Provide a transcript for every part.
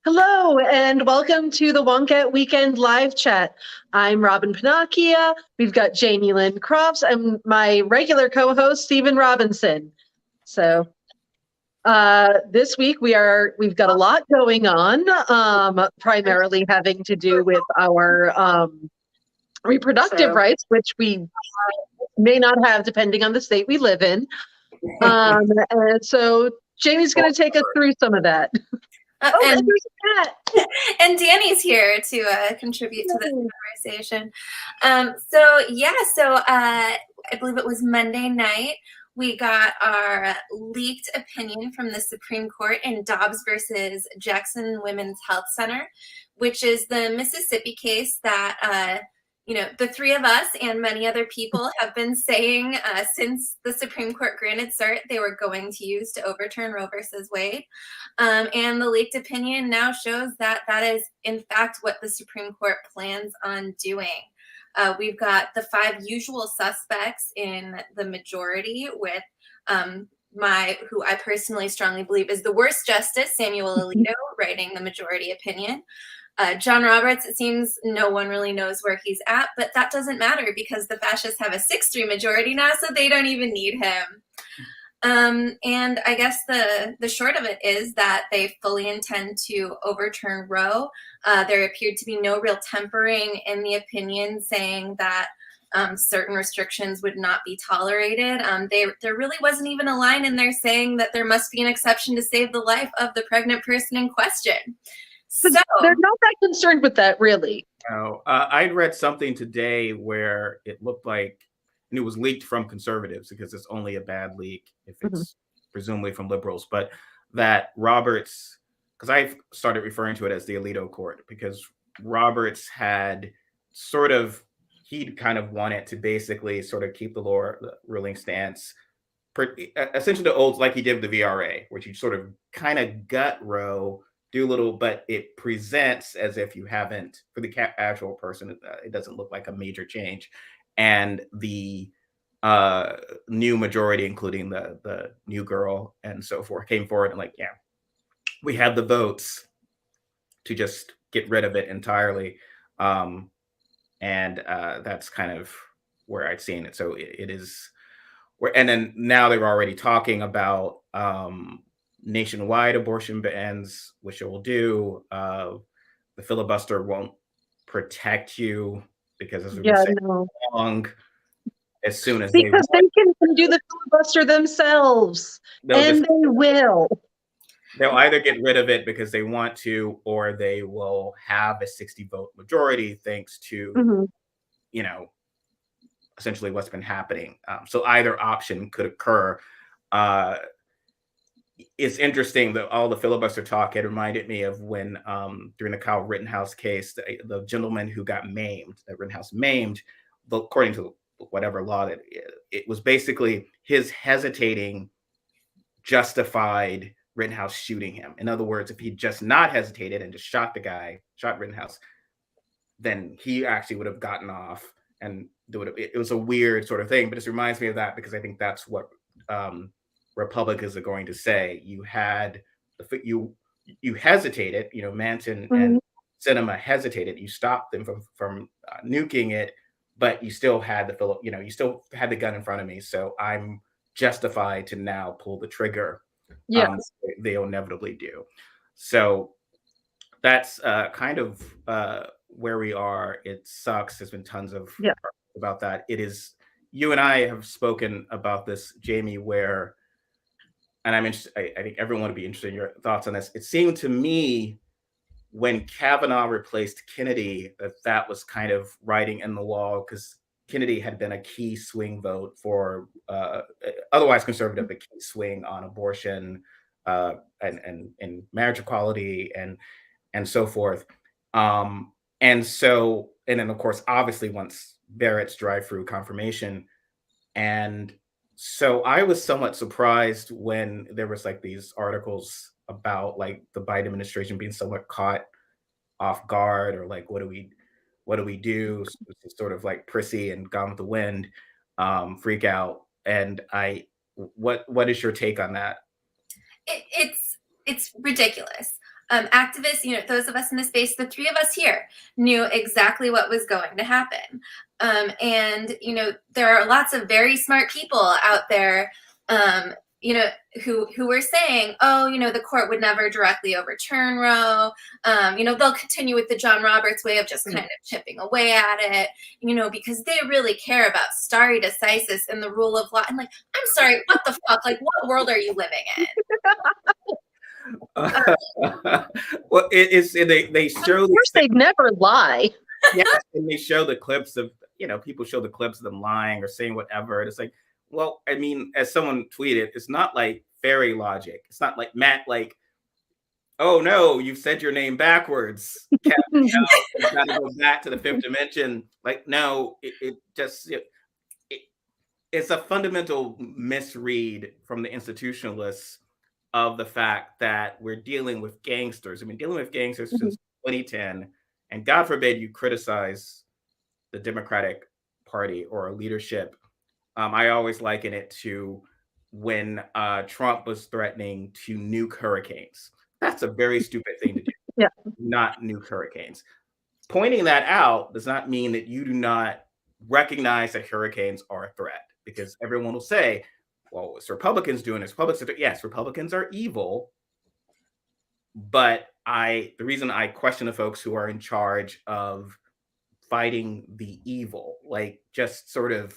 Hello, and welcome to the Wonkat Weekend Live Chat. I'm Robin Panacchia. We've got Jamie Lynn Crofts and my regular co-host, Stephen Robinson. So this week we've got a lot going on, primarily having to do with our reproductive rights, which we may not have depending on the state we live in. And so Jamie's going to take us through some of that. And there's a cat. And Danny's here to contribute to this conversation. So I believe it was Monday night. We got our leaked opinion from the Supreme Court in Dobbs versus Jackson Women's Health Center, which is the Mississippi case that the three of us and many other people have been saying since the Supreme Court granted cert they were going to use to overturn Roe versus Wade. And the leaked opinion now shows that that is, in fact, what the Supreme Court plans on doing. We've got the 5 usual suspects in the majority with who I personally strongly believe is the worst justice, Samuel Alito, writing the majority opinion. John Roberts, it seems no one really knows where he's at, but that doesn't matter because the fascists have a 6-3 majority now, so they don't even need him. And I guess the short of it is that they fully intend to overturn Roe. There appeared to be no real tempering in the opinion, saying that certain restrictions would not be tolerated. There really wasn't even a line in there saying that there must be an exception to save the life of the pregnant person in question. So they're not that concerned with that, really. No, I'd read something today where it looked like, and it was leaked from conservatives because it's only a bad leak if it's presumably from liberals, but that Roberts, because I've started referring to it as the Alito court, because Roberts had he'd kind of wanted to basically sort of keep the ruling stance, essentially the old, like he did with the VRA, which you sort of kind of gut Roe, do a little, but it presents as if you haven't, for the actual person, it doesn't look like a major change. And the new majority, including the new girl and so forth, came forward and we have the votes to just get rid of it entirely. And that's kind of where I'd seen it. So it is where, and then now they're already talking about nationwide abortion bans, which it will do. The filibuster won't protect you because long as soon as they can do the filibuster themselves, and they will. They'll either get rid of it because they want to, or they will have a 60-vote majority thanks to, essentially what's been happening. So either option could occur. It's interesting that all the filibuster talk, it reminded me of when during the Kyle Rittenhouse case, the gentleman who got maimed, that Rittenhouse maimed, according to whatever law, that it was basically his hesitating justified Rittenhouse shooting him. In other words, if he'd just not hesitated and just shot Rittenhouse, then he actually would have gotten off, and it was a weird sort of thing. But it reminds me of that because I think that's what Republicans are going to say. You hesitated, Manson and Sinema hesitated. You stopped them from nuking it, but you still had you still had the gun in front of me. So I'm justified to now pull the trigger. They'll inevitably do. So that's kind of where we are. It sucks. There's been tons of about that. It is, you and I have spoken about this, Jamie, where, and I'm interested, I think everyone would be interested in your thoughts on this. It seemed to me when Kavanaugh replaced Kennedy that was kind of writing in the wall, because Kennedy had been a key swing vote for otherwise conservative, a key swing on abortion and marriage equality and so forth. And then of course, obviously once Barrett's drive-through confirmation. And so I was somewhat surprised when there was these articles about the Biden administration being somewhat caught off guard, or what do we do? Sort of prissy and Gone with the Wind, freak out. And what is your take on that? It's ridiculous. activists, those of us in the space, the three of us here knew exactly what was going to happen. And there are lots of very smart people out there, who were saying, oh, the court would never directly overturn Roe. They'll continue with the John Roberts way of just kind of chipping away at it, because they really care about stare decisis and the rule of law. And like, I'm sorry, what the fuck? Like, what world are you living in? Well, they show. Of course, they'd never lie. Yes, and they show the clips of people show the clips of them lying or saying whatever. And it's like, well, I mean, as someone tweeted, it's not like fairy logic. It's not like Matt, like, oh no, you said your name backwards. You got to go back to the fifth dimension. Like, no, it's a fundamental misread from the institutionalists of the fact that we're dealing with gangsters. I mean, dealing with gangsters since 2010, and God forbid you criticize the Democratic Party or leadership. I always liken it to when Trump was threatening to nuke hurricanes. That's a very stupid thing to do. Yeah. Not nuke hurricanes. Pointing that out does not mean that you do not recognize that hurricanes are a threat, because everyone will say, well, what's Republicans doing? Yes, Republicans are evil. But the reason I question the folks who are in charge of fighting the evil, like just sort of,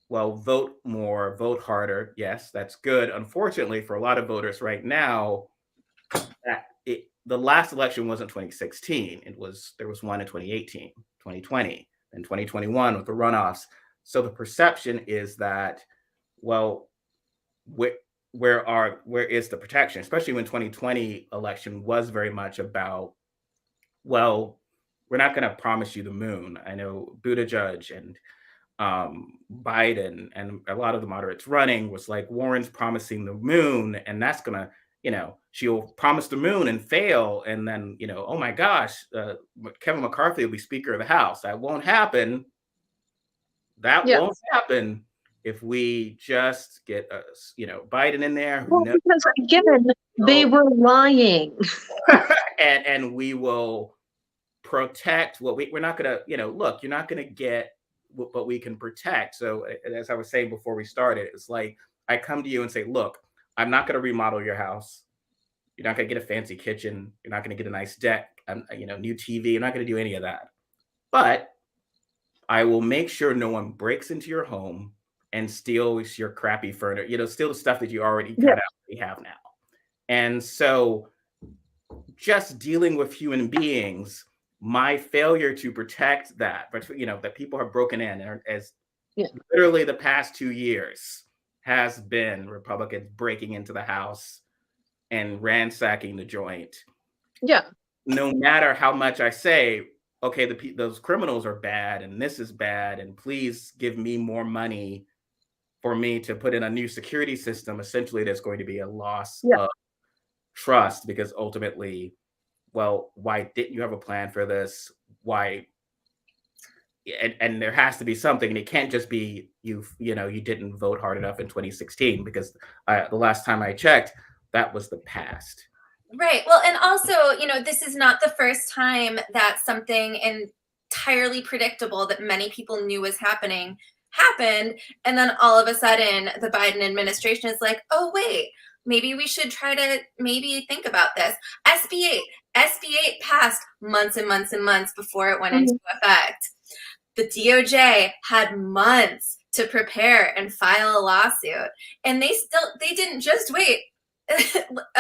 well, vote more, vote harder. Yes, that's good. Unfortunately, for a lot of voters right now, the last election wasn't 2016. There was one in 2018, 2020, and 2021 with the runoffs. So the perception is that, well, where is the protection? Especially when 2020 election was very much about, well, we're not going to promise you the moon. I know Buttigieg and Biden and a lot of the moderates running was like, Warren's promising the moon, and that's gonna, she'll promise the moon and fail, and then oh my gosh, Kevin McCarthy will be Speaker of the House. That won't happen. Won't happen if we just get Biden in there. Well, because again, they were lying. and we will protect what we're not gonna, look, you're not gonna get what we can protect. So as I was saying before we started, it's like I come to you and say, look, I'm not going to remodel your house. You're not going to get a fancy kitchen. You're not going to get a nice deck, new TV. You're not going to do any of that. But I will make sure no one breaks into your home and steals your crappy furniture, steal the stuff that you already have now. And so just dealing with human beings, my failure to protect that, but that people have broken in, as literally the past 2 years has been Republicans breaking into the House and ransacking the joint. Yeah. No matter how much I say, okay, those criminals are bad and this is bad, and please give me more money for me to put in a new security system. Essentially, there's going to be a loss of trust, because ultimately, well, why didn't you have a plan for this? Why? And there has to be something, and it can't just be you didn't vote hard enough in 2016, because the last time I checked, that was the past. Right. Well, and also, this is not the first time that something entirely predictable that many people knew was happened, and then all of a sudden the Biden administration is like, oh wait, maybe we should try to think about this. SB 8 passed months and months and months before it went into effect. The DOJ had months to prepare and file a lawsuit, and they didn't just wait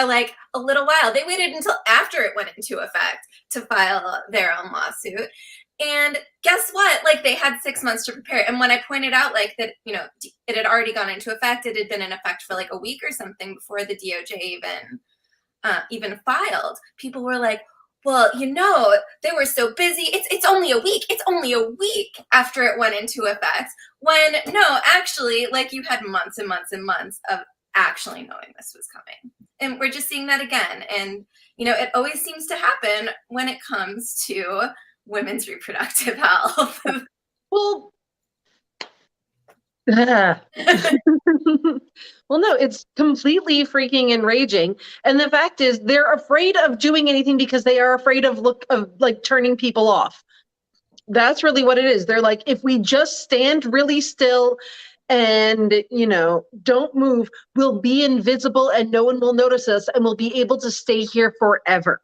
like a little while. They waited until after it went into effect to file their own lawsuit. And guess what? Like, they had 6 months to prepare. And when I pointed out that, it had already gone into effect, it had been in effect for like a week or something before the DOJ even filed, people were like, well, they were so busy. It's only a week. It's only a week after it went into effect. When no, actually, like, you had months and months and months of actually knowing this was coming. And we're just seeing that again. And, it always seems to happen when it comes to women's reproductive health. Well, Yeah. Well, no, it's completely freaking enraging. And the fact is, they're afraid of doing anything because they are afraid of like turning people off. That's really what it is. They're like, if we just stand really still and, don't move, we'll be invisible and no one will notice us and we'll be able to stay here forever.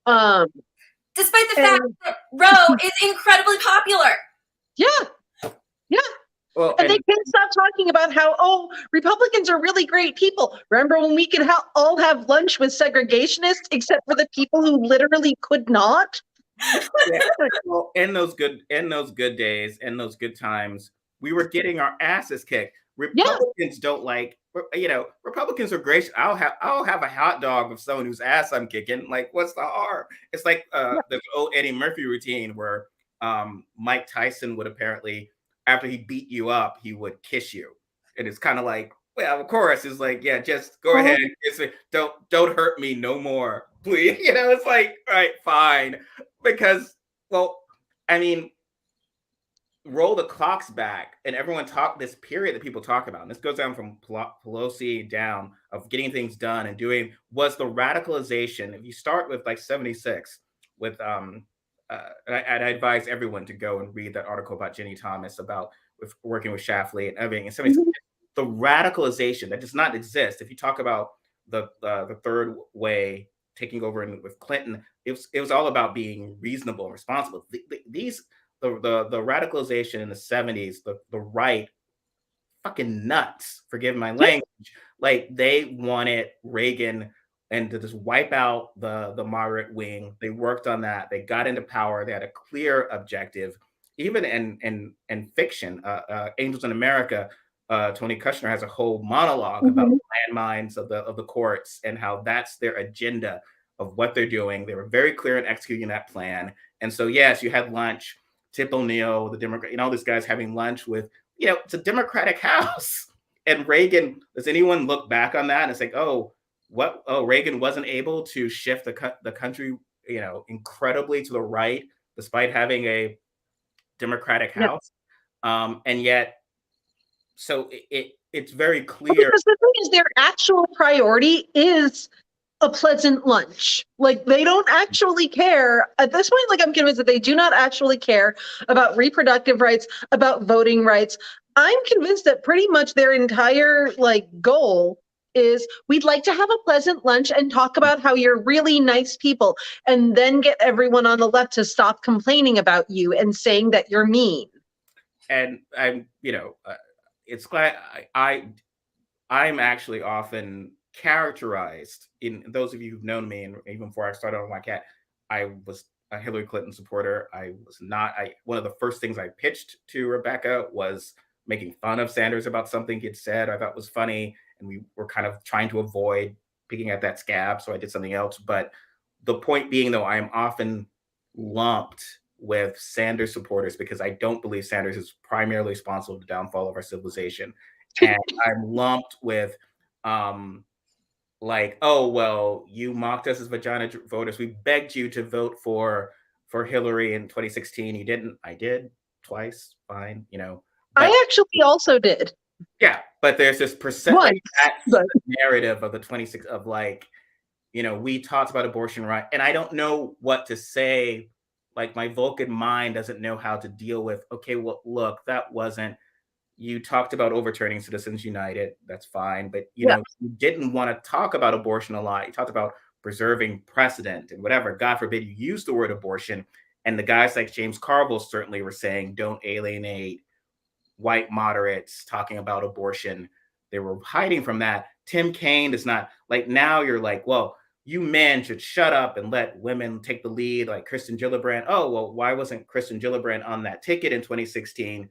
Despite the fact that Roe is incredibly popular. Yeah. Yeah. Well, and they can't stop talking about how, Republicans are really great people. Remember when we could all have lunch with segregationists, except for the people who literally could not? Yeah. Well, in those good days, in those good times, we were getting our asses kicked. Republicans don't like, Republicans are gracious. I'll have a hot dog with someone whose ass I'm kicking. Like, what's the harm? It's like the old Eddie Murphy routine where Mike Tyson would apparently, after he beat you up, he would kiss you. And it's kind of like, well, of course, it's like, yeah, just go ahead and kiss me. Don't hurt me no more, please. It's like, all right, fine. Because, well, I mean, roll the clocks back and everyone talk this period that people talk about. And this goes down from Pelosi down of getting things done and doing was the radicalization. If you start with like 76 with I'd advise everyone to go and read that article about Jenny Thomas about working with Shafley and everything. And the radicalization that does not exist. If you talk about the third way taking over with Clinton, it was all about being reasonable and responsible. The radicalization in the 70s, the right, fucking nuts, forgive my language, like they wanted Reagan and to just wipe out the moderate wing. They worked on that. They got into power. They had a clear objective. Even in fiction, Angels in America, Tony Kushner has a whole monologue about the landmines of the courts and how that's their agenda of what they're doing. They were very clear in executing that plan. And so, yes, you had lunch, Tip O'Neill, the Democrat, all these guys having lunch with, it's a Democratic House. And Reagan, does anyone look back on that and it's like, Reagan wasn't able to shift the country, incredibly to the right, despite having a Democratic House. And yet, so it's very clear. Because the thing is, their actual priority is a pleasant lunch. Like, they don't actually care at this point. Like, I'm convinced that they do not actually care about reproductive rights, about voting rights. I'm convinced that pretty much their entire goal is we'd like to have a pleasant lunch and talk about how you're really nice people, and then get everyone on the left to stop complaining about you and saying that you're mean. And I'm, it's glad I'm actually often characterized, in those of you who've known me, and even before I started on YCAT, I was a Hillary Clinton supporter. One of the first things I pitched to Rebecca was making fun of Sanders about something he'd said I thought was funny. And we were kind of trying to avoid picking at that scab. So I did something else. But the point being, though, I'm often lumped with Sanders supporters because I don't believe Sanders is primarily responsible for the downfall of our civilization. And I'm lumped with you mocked us as vagina voters. We begged you to vote for Hillary in 2016. You didn't. I did twice. Fine. I actually also did. Yeah, but there's this narrative of the 26 of we talked about abortion right, and I don't know what to say. Like, my Vulcan mind doesn't know how to deal with. Okay, well, look, that wasn't. You talked about overturning Citizens United. That's fine, but you didn't want to talk about abortion a lot. You talked about preserving precedent and whatever. God forbid you use the word abortion. And the guys like James Carville certainly were saying, don't alienate white moderates talking about abortion. They were hiding from that. Tim Kaine is not like, now you're like, well, you men should shut up and let women take the lead, like Kirsten Gillibrand. Oh, well, why wasn't Kirsten Gillibrand on that ticket in 2016?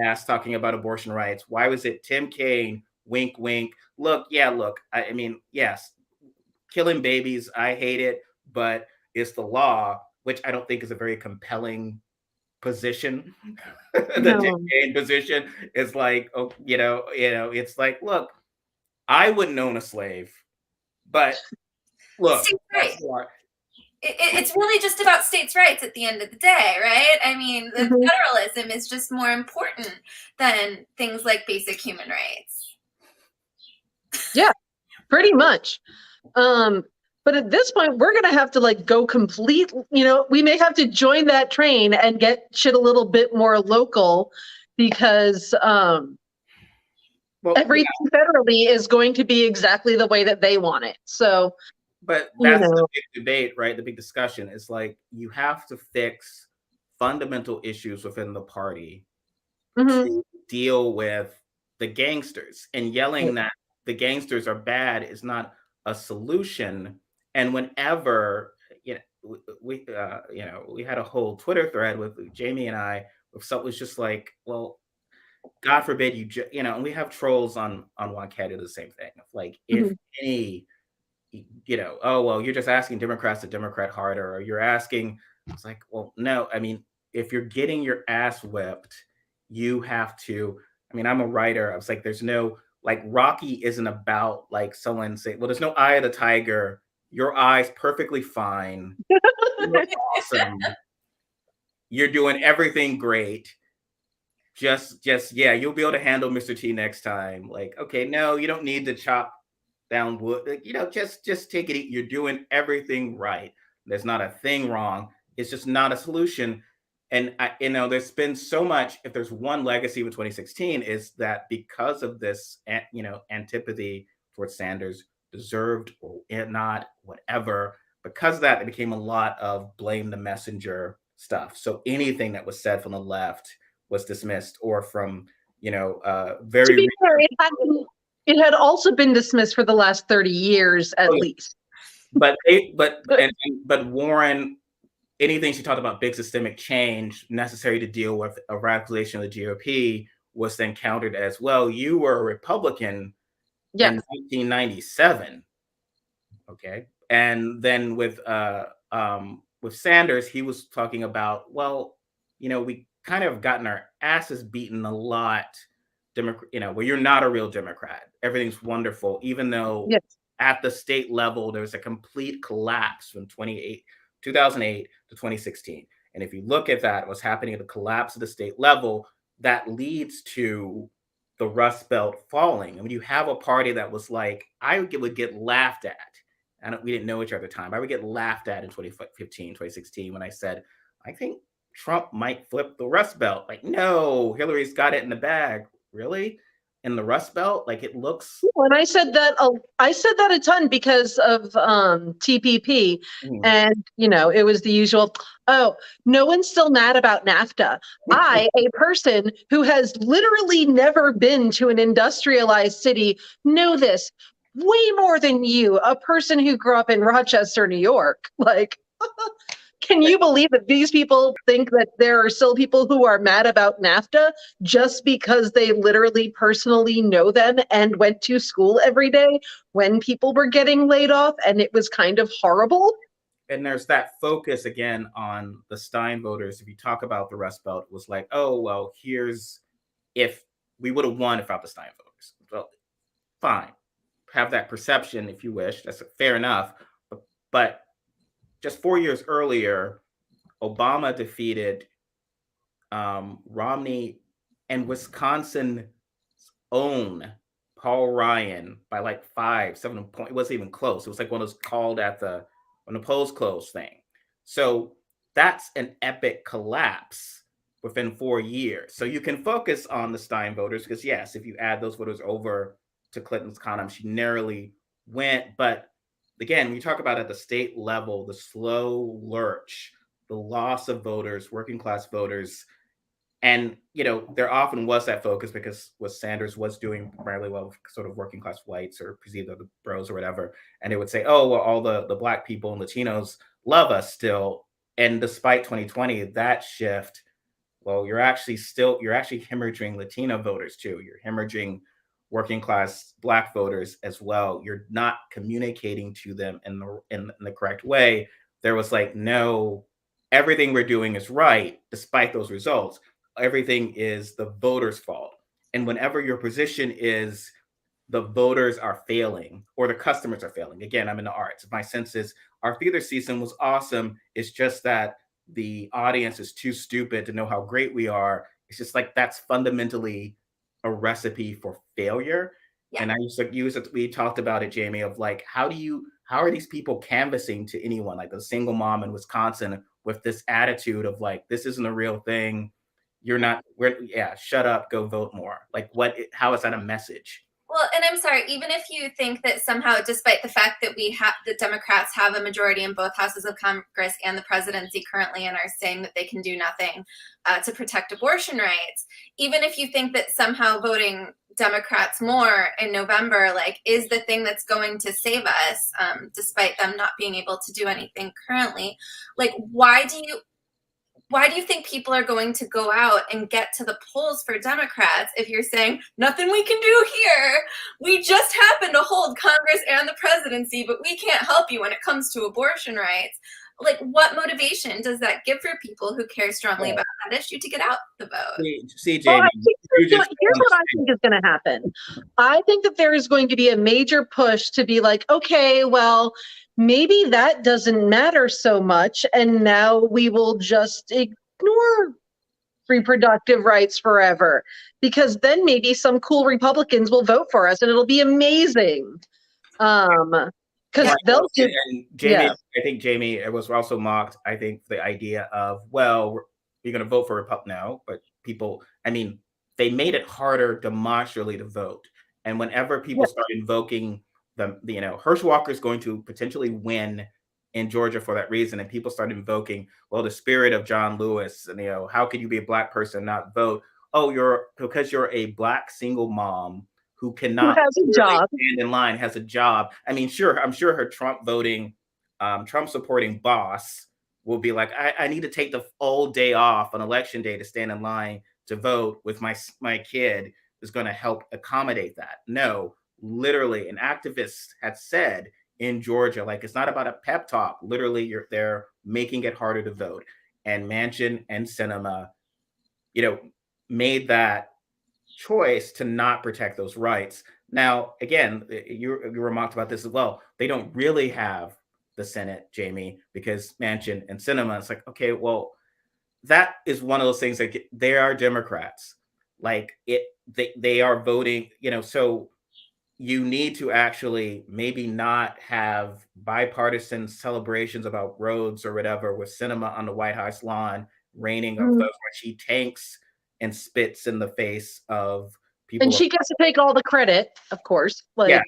Ass talking about abortion rights. Why was it Tim Kaine? Wink, wink. Look, I mean, yes, killing babies, I hate it, but it's the law, which I don't think is a very compelling position. The Tim Kaine position is like, it's like, look, I wouldn't own a slave, but look, it's really just about states' rights at the end of the day, right? I mean, the federalism is just more important than things like basic human rights. Yeah, pretty much. But at this point, we're going to have to like go complete, we may have to join that train and get shit a little bit more local because everything federally is going to be exactly the way that they want it. So, but that's the big debate, right? The big discussion is like, you have to fix fundamental issues within the party to deal with the gangsters, and yelling that the gangsters are bad is not a solution. And whenever we had a whole Twitter thread with Jamie and I, so it was just like, well, God forbid and we have trolls on Wonkette do the same thing. Like, if any, oh well, you're just asking Democrats to Democrat harder, or you're asking. It's like, well, no. I mean, if you're getting your ass whipped, you have to. I mean, I'm a writer. I was like, there's no, like, Rocky isn't about like someone saying, well, there's no eye of the tiger. Your eye's perfectly fine. You're awesome. You're doing everything great. Just yeah, you'll be able to handle Mr. T next time. Like, okay, no, you don't need to chop down wood. Like, just take it. You're doing everything right. There's not a thing wrong. It's just not a solution. And there's been so much. If there's one legacy of 2016, is that because of this, antipathy towards Sanders, deserved or not, whatever. Because of that, it became a lot of blame the messenger stuff. So anything that was said from the left was dismissed, or from very. To be fair, it had also been dismissed for the last 30 years at least. But Warren, anything she talked about big systemic change necessary to deal with a radicalization of the GOP was then countered as, well, you were a Republican in 1997. Okay. And then with Sanders, he was talking about, well, we kind of gotten our asses beaten a lot. Where you're not a real Democrat. Everything's wonderful, even though at the state level, there was a complete collapse from 2008 to 2016. And if you look at that, what's happening at the collapse of the state level, that leads to the Rust Belt falling. And when you have a party that was like, I would get laughed at, and we didn't know each other at the time. I would get laughed at in 2015, 2016, when I said, I think Trump might flip the Rust Belt. Like, no, Hillary's got it in the bag. Really? In the Rust Belt? Like, it looks. And I said that a ton because of TPP. And it was the usual, oh, no one's still mad about NAFTA. I, a person who has literally never been to an industrialized city, know this way more than you, a person who grew up in Rochester, New York. Like, can you believe that these people think that there are still people who are mad about NAFTA just because they literally personally know them and went to school every day when people were getting laid off and it was kind of horrible? And there's that focus again on the Stein voters. If you talk about the Rust Belt, it was like, oh, well, here's if we would have won without the Stein voters. Well, fine. Have that perception if you wish. That's fair enough. But just 4 years earlier, Obama defeated Romney and Wisconsin's own Paul Ryan by like 5-7 points. It wasn't even close. It was like one of those called when the polls closed thing. So that's an epic collapse within 4 years. So you can focus on the Stein voters because, yes, if you add those voters over to Clinton's column, she narrowly went. But again, when you talk about at the state level, the slow lurch, the loss of voters, working class voters, and there often was that focus because what Sanders was doing primarily well with sort of working class whites or perceived other bros or whatever, and they would say, oh, well, all the Black people and Latinos love us still. And despite 2020, that shift, well, you're actually hemorrhaging Latino voters too. You're hemorrhaging working class Black voters as well. You're not communicating to them in the correct way. There was like, no, everything we're doing is right, despite those results. Everything is the voters' fault. And whenever your position is the voters are failing or the customers are failing. Again, I'm in the arts. My sense is our theater season was awesome. It's just that the audience is too stupid to know how great we are. It's just like that's fundamentally a recipe for failure. Yeah. And I used to use it. We talked about it, Jamie, of like, how are these people canvassing to anyone, like a single mom in Wisconsin with this attitude of like, this isn't a real thing. Shut up, go vote more. Like how is that a message? Well, and I'm sorry, even if you think that somehow, despite the fact that the Democrats have a majority in both houses of Congress and the presidency currently and are saying that they can do nothing to protect abortion rights, even if you think that somehow voting Democrats more in November, like, is the thing that's going to save us, despite them not being able to do anything currently, like, why do you think people are going to go out and get to the polls for Democrats if you're saying nothing we can do here? We just happen to hold Congress and the presidency, but we can't help you when it comes to abortion rights. Like, what motivation does that give for people who care strongly about that issue to get out the vote? See, Jamie, here's what I think is going to happen. I think that there is going to be a major push to be like, okay, well, maybe that doesn't matter so much, and now we will just ignore reproductive rights forever, because then maybe some cool Republicans will vote for us, and it'll be amazing. Because they'll do. And Jamie, I think Jamie, it was also mocked. I think the idea of, well, you're going to vote for Republican now, but people, I mean, they made it harder demonstrably to vote, and whenever people start invoking Herschel Walker is going to potentially win in Georgia for that reason. And people started invoking, well, the spirit of John Lewis, and how could you be a Black person and not vote? Oh, because you're a Black single mom who cannot has a job, stand in line, has a job. I mean, sure, I'm sure her Trump supporting boss will be like, I need to take the full day off on election day to stand in line to vote with my kid is going to help accommodate that. No. Literally, an activist had said in Georgia, like, it's not about a pep talk. Literally, they're making it harder to vote. And Manchin and Sinema, made that choice to not protect those rights. Now, again, you remarked about this as well. They don't really have the Senate, Jamie, because Manchin and Sinema, it's like, okay, well, that is one of those things that they are Democrats. Like they are voting, so you need to actually maybe not have bipartisan celebrations about roads or whatever with Sinema on the White House lawn raining of those where she tanks and spits in the face of people. And she gets to take all the credit, of course. Like, yeah.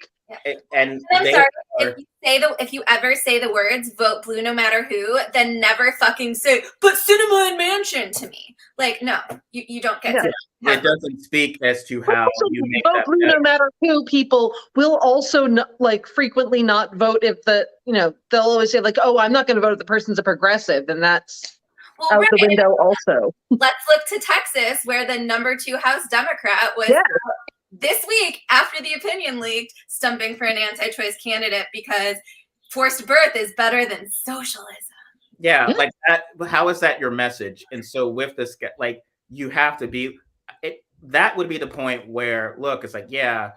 And I'm sorry, if you ever say the words "vote blue no matter who," then never fucking say "but Sinema and Manchin" to me. Like, no, you don't get to. It doesn't speak as to how you make vote blue no matter who. People will also frequently not vote if they'll always say like, oh, I'm not going to vote if the person's a progressive, and that's out the window also. Let's look to Texas, where the number 2 House Democrat was this week, after the opinion leaked, stumping for an anti-choice candidate because forced birth is better than socialism. Yeah, like that. How is that your message? And so with this, like, you have to be. That would be the point where, look, it's like, yeah,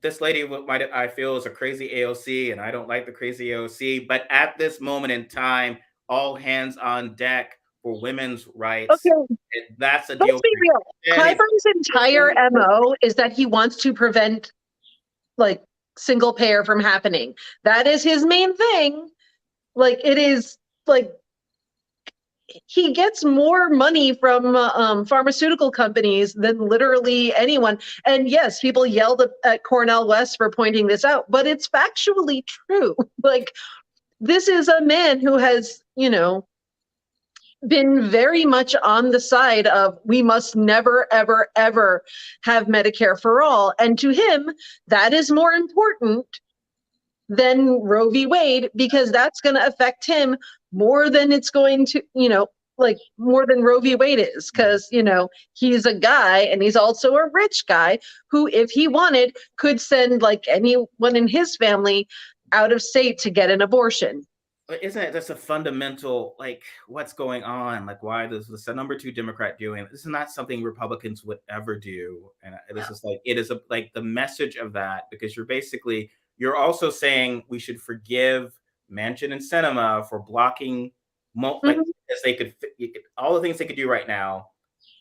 this lady I feel is a crazy AOC, and I don't like the crazy AOC. But at this moment in time, all hands on deck for women's rights. Okay. That's a deal. Let's be real. Clyburn's entire MO is that he wants to prevent like single payer from happening. That is his main thing. Like, it is like he gets more money from pharmaceutical companies than literally anyone. And yes, people yelled at Cornel West for pointing this out, but it's factually true. Like, this is a man who has, been very much on the side of we must never, ever, ever have Medicare for all. And to him, that is more important than Roe v. Wade, because that's going to affect him more than it's going to, more than Roe v. Wade is, because, he's a guy and he's also a rich guy who, if he wanted, could send like anyone in his family out of state to get an abortion. But isn't it just a fundamental, like, what's going on? Like, why does the number two Democrat doing this is not something Republicans would ever do. And this is like, it is like the message of that, because you're also saying we should forgive Manchin and Sinema for blocking, like, Mhm. as they could, all the things they could do right now,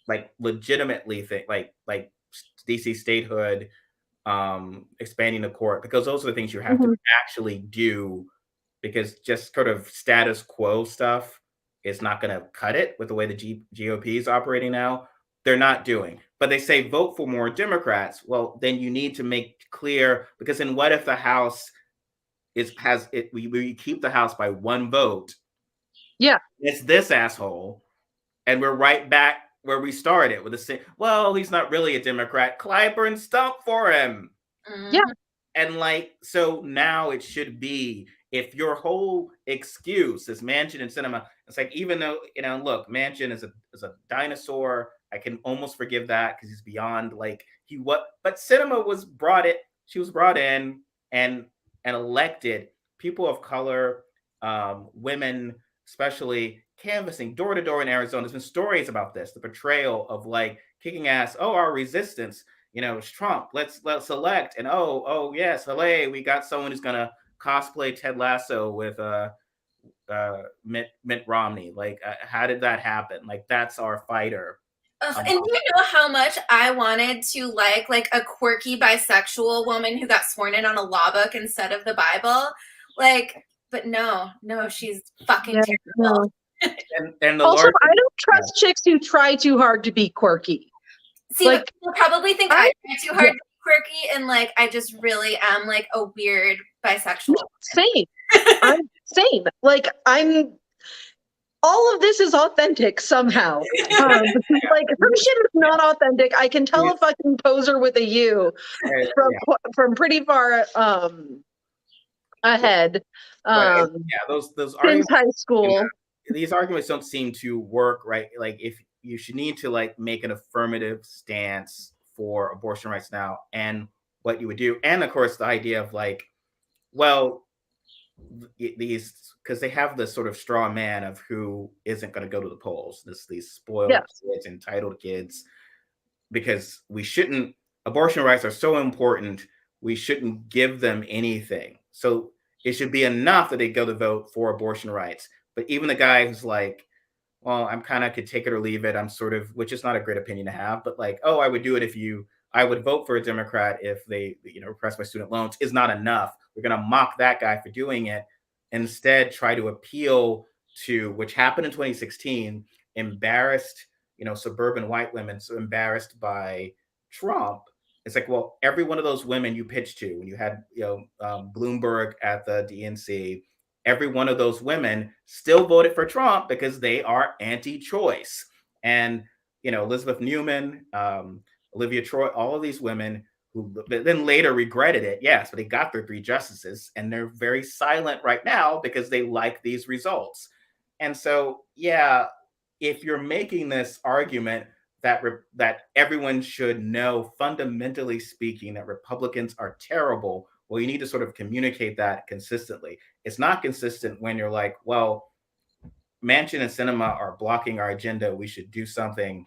like legitimately think, like DC statehood, expanding the court, because those are the things you have to Mhm. actually do, because just sort of status quo stuff is not going to cut it with the way the GOP is operating now. They're not doing, but they say vote for more Democrats. Well, then you need to make clear, because then what if the House has it? We keep the House by one vote. Yeah. It's this asshole, and we're right back where we started with the same. Well, he's not really a Democrat. Clyburn stumped for him. Yeah. And like, so now it should be, if your whole excuse is Manchin and Sinema, it's like, even though, look, Manchin is a dinosaur, I can almost forgive that because he's beyond, like, but Sinema she was brought in and elected. People of color, women, especially, canvassing door to door in Arizona. There's been stories about this, the portrayal of, like, kicking ass. Oh, our resistance, it's Trump. Let's elect. And oh yes, hooray, we got someone who's gonna cosplay Ted Lasso with Mitt Romney. Like, how did that happen? Like, that's our fighter. And do you know how much I wanted to like a quirky bisexual woman who got sworn in on a law book instead of the Bible? Like, but no, she's fucking terrible. No. And also, I don't trust chicks who try too hard to be quirky. See, like, people probably think I try too hard to be quirky, and like I just really am like a weird bisexual. Same. I'm same. Like, all of this is authentic somehow. Like, her shit is not authentic. I can tell a fucking poser with a U from pretty far ahead. Those since arguments, high school. These arguments don't seem to work, right? Like, if you should need to, like, make an affirmative stance for abortion rights now, and what you would do, and of course the idea of, like, well, these, because they have this sort of straw man of who isn't going to go to the polls, these spoiled kids, entitled kids, because abortion rights are so important, we shouldn't give them anything. So it should be enough that they go to vote for abortion rights. But even the guy who's like, well, I'm kind of could take it or leave it, I'm sort of, which is not a great opinion to have, but like, oh, I would do it I would vote for a Democrat if they, repress my student loans, is not enough. We're going to mock that guy for doing it. Instead, try to appeal to, which happened in 2016, embarrassed, suburban white women, so embarrassed by Trump. It's like, well, every one of those women you pitched to, when you had, Bloomberg at the DNC, every one of those women still voted for Trump because they are anti-choice. And, Elizabeth Newman, Olivia Troy, all of these women who then later regretted it, yes, but they got their 3 justices, and they're very silent right now because they like these results. And so, yeah, if you're making this argument that everyone should know, fundamentally speaking, that Republicans are terrible, well, you need to sort of communicate that consistently. It's not consistent when you're like, well, Manchin and Sinema are blocking our agenda, we should do something,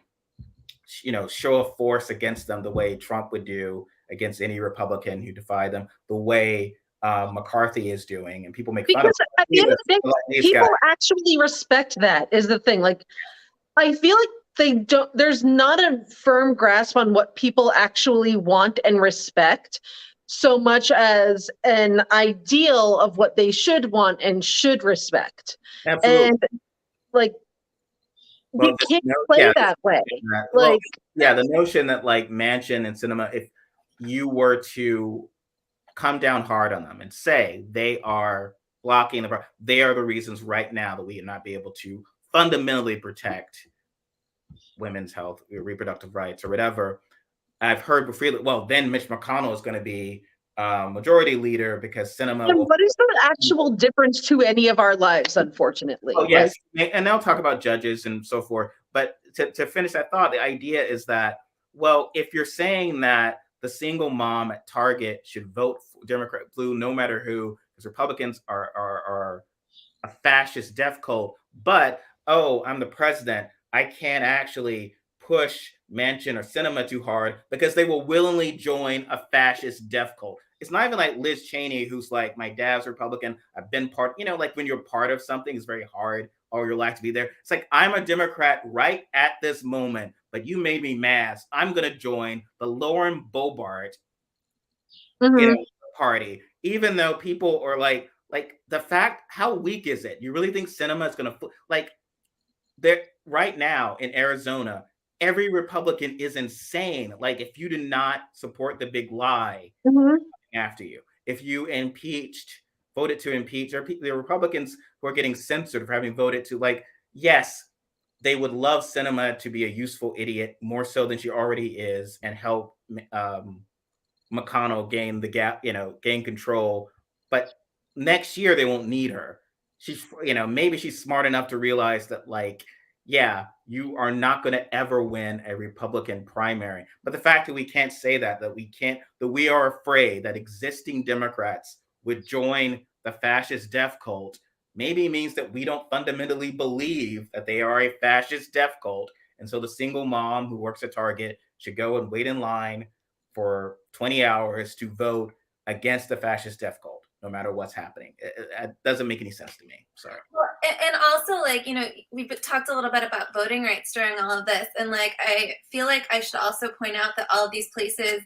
show a force against them the way Trump would do against any Republican who defied them, the way McCarthy is doing, and people make fun of. Because at the end of the day, people actually respect that, is the thing. Like, I feel like there's not a firm grasp on what people actually want and respect, so much as an ideal of what they should want and should respect. Absolutely. And like, we can't play that way. Like, the notion that, like, Manchin and Sinema, if you were to come down hard on them and say they are blocking they are the reasons right now that we would not be able to fundamentally protect women's health, reproductive rights, or whatever. I've heard freely, well, then Mitch McConnell is going to be majority leader because Sinema. And what is the actual difference to any of our lives, unfortunately? Oh, yes. And they'll talk about judges and so forth. But to finish that thought, the idea is that, well, if you're saying that the single mom at Target should vote for Democrat, blue, no matter who, because Republicans are fascist death cult, but oh, I'm the president. I can't actually push Manchin or Sinema too hard because they will willingly join a fascist death cult. It's not even like Liz Cheney, who's like, my dad's Republican. I've been part, like when you're part of something, it's very hard all your life to be there. It's like, I'm a Democrat right at this moment, but you made me mad. I'm going to join the Lauren Boebert party, even though people are like the fact, how weak is it? You really think Sinema is going to, like, there right now in Arizona, every Republican is insane. Like, if you did not support the big lie after you, if you voted to impeach, or the Republicans who are getting censored for having voted to, like, yes, they would love Sinema to be a useful idiot more so than she already is and help McConnell gain control. But next year they won't need her. She's, maybe she's smart enough to realize that, like, yeah, you are not going to ever win a Republican primary. But the fact that we can't say that we are afraid that existing Democrats would join the fascist death cult maybe means that we don't fundamentally believe that they are a fascist death cult. And so the single mom who works at Target should go and wait in line for 20 hours to vote against the fascist death cult, no matter what's happening. It doesn't make any sense to me. Sorry. Well, and also, like, we've talked a little bit about voting rights during all of this. And, like, I feel like I should also point out that all of these places,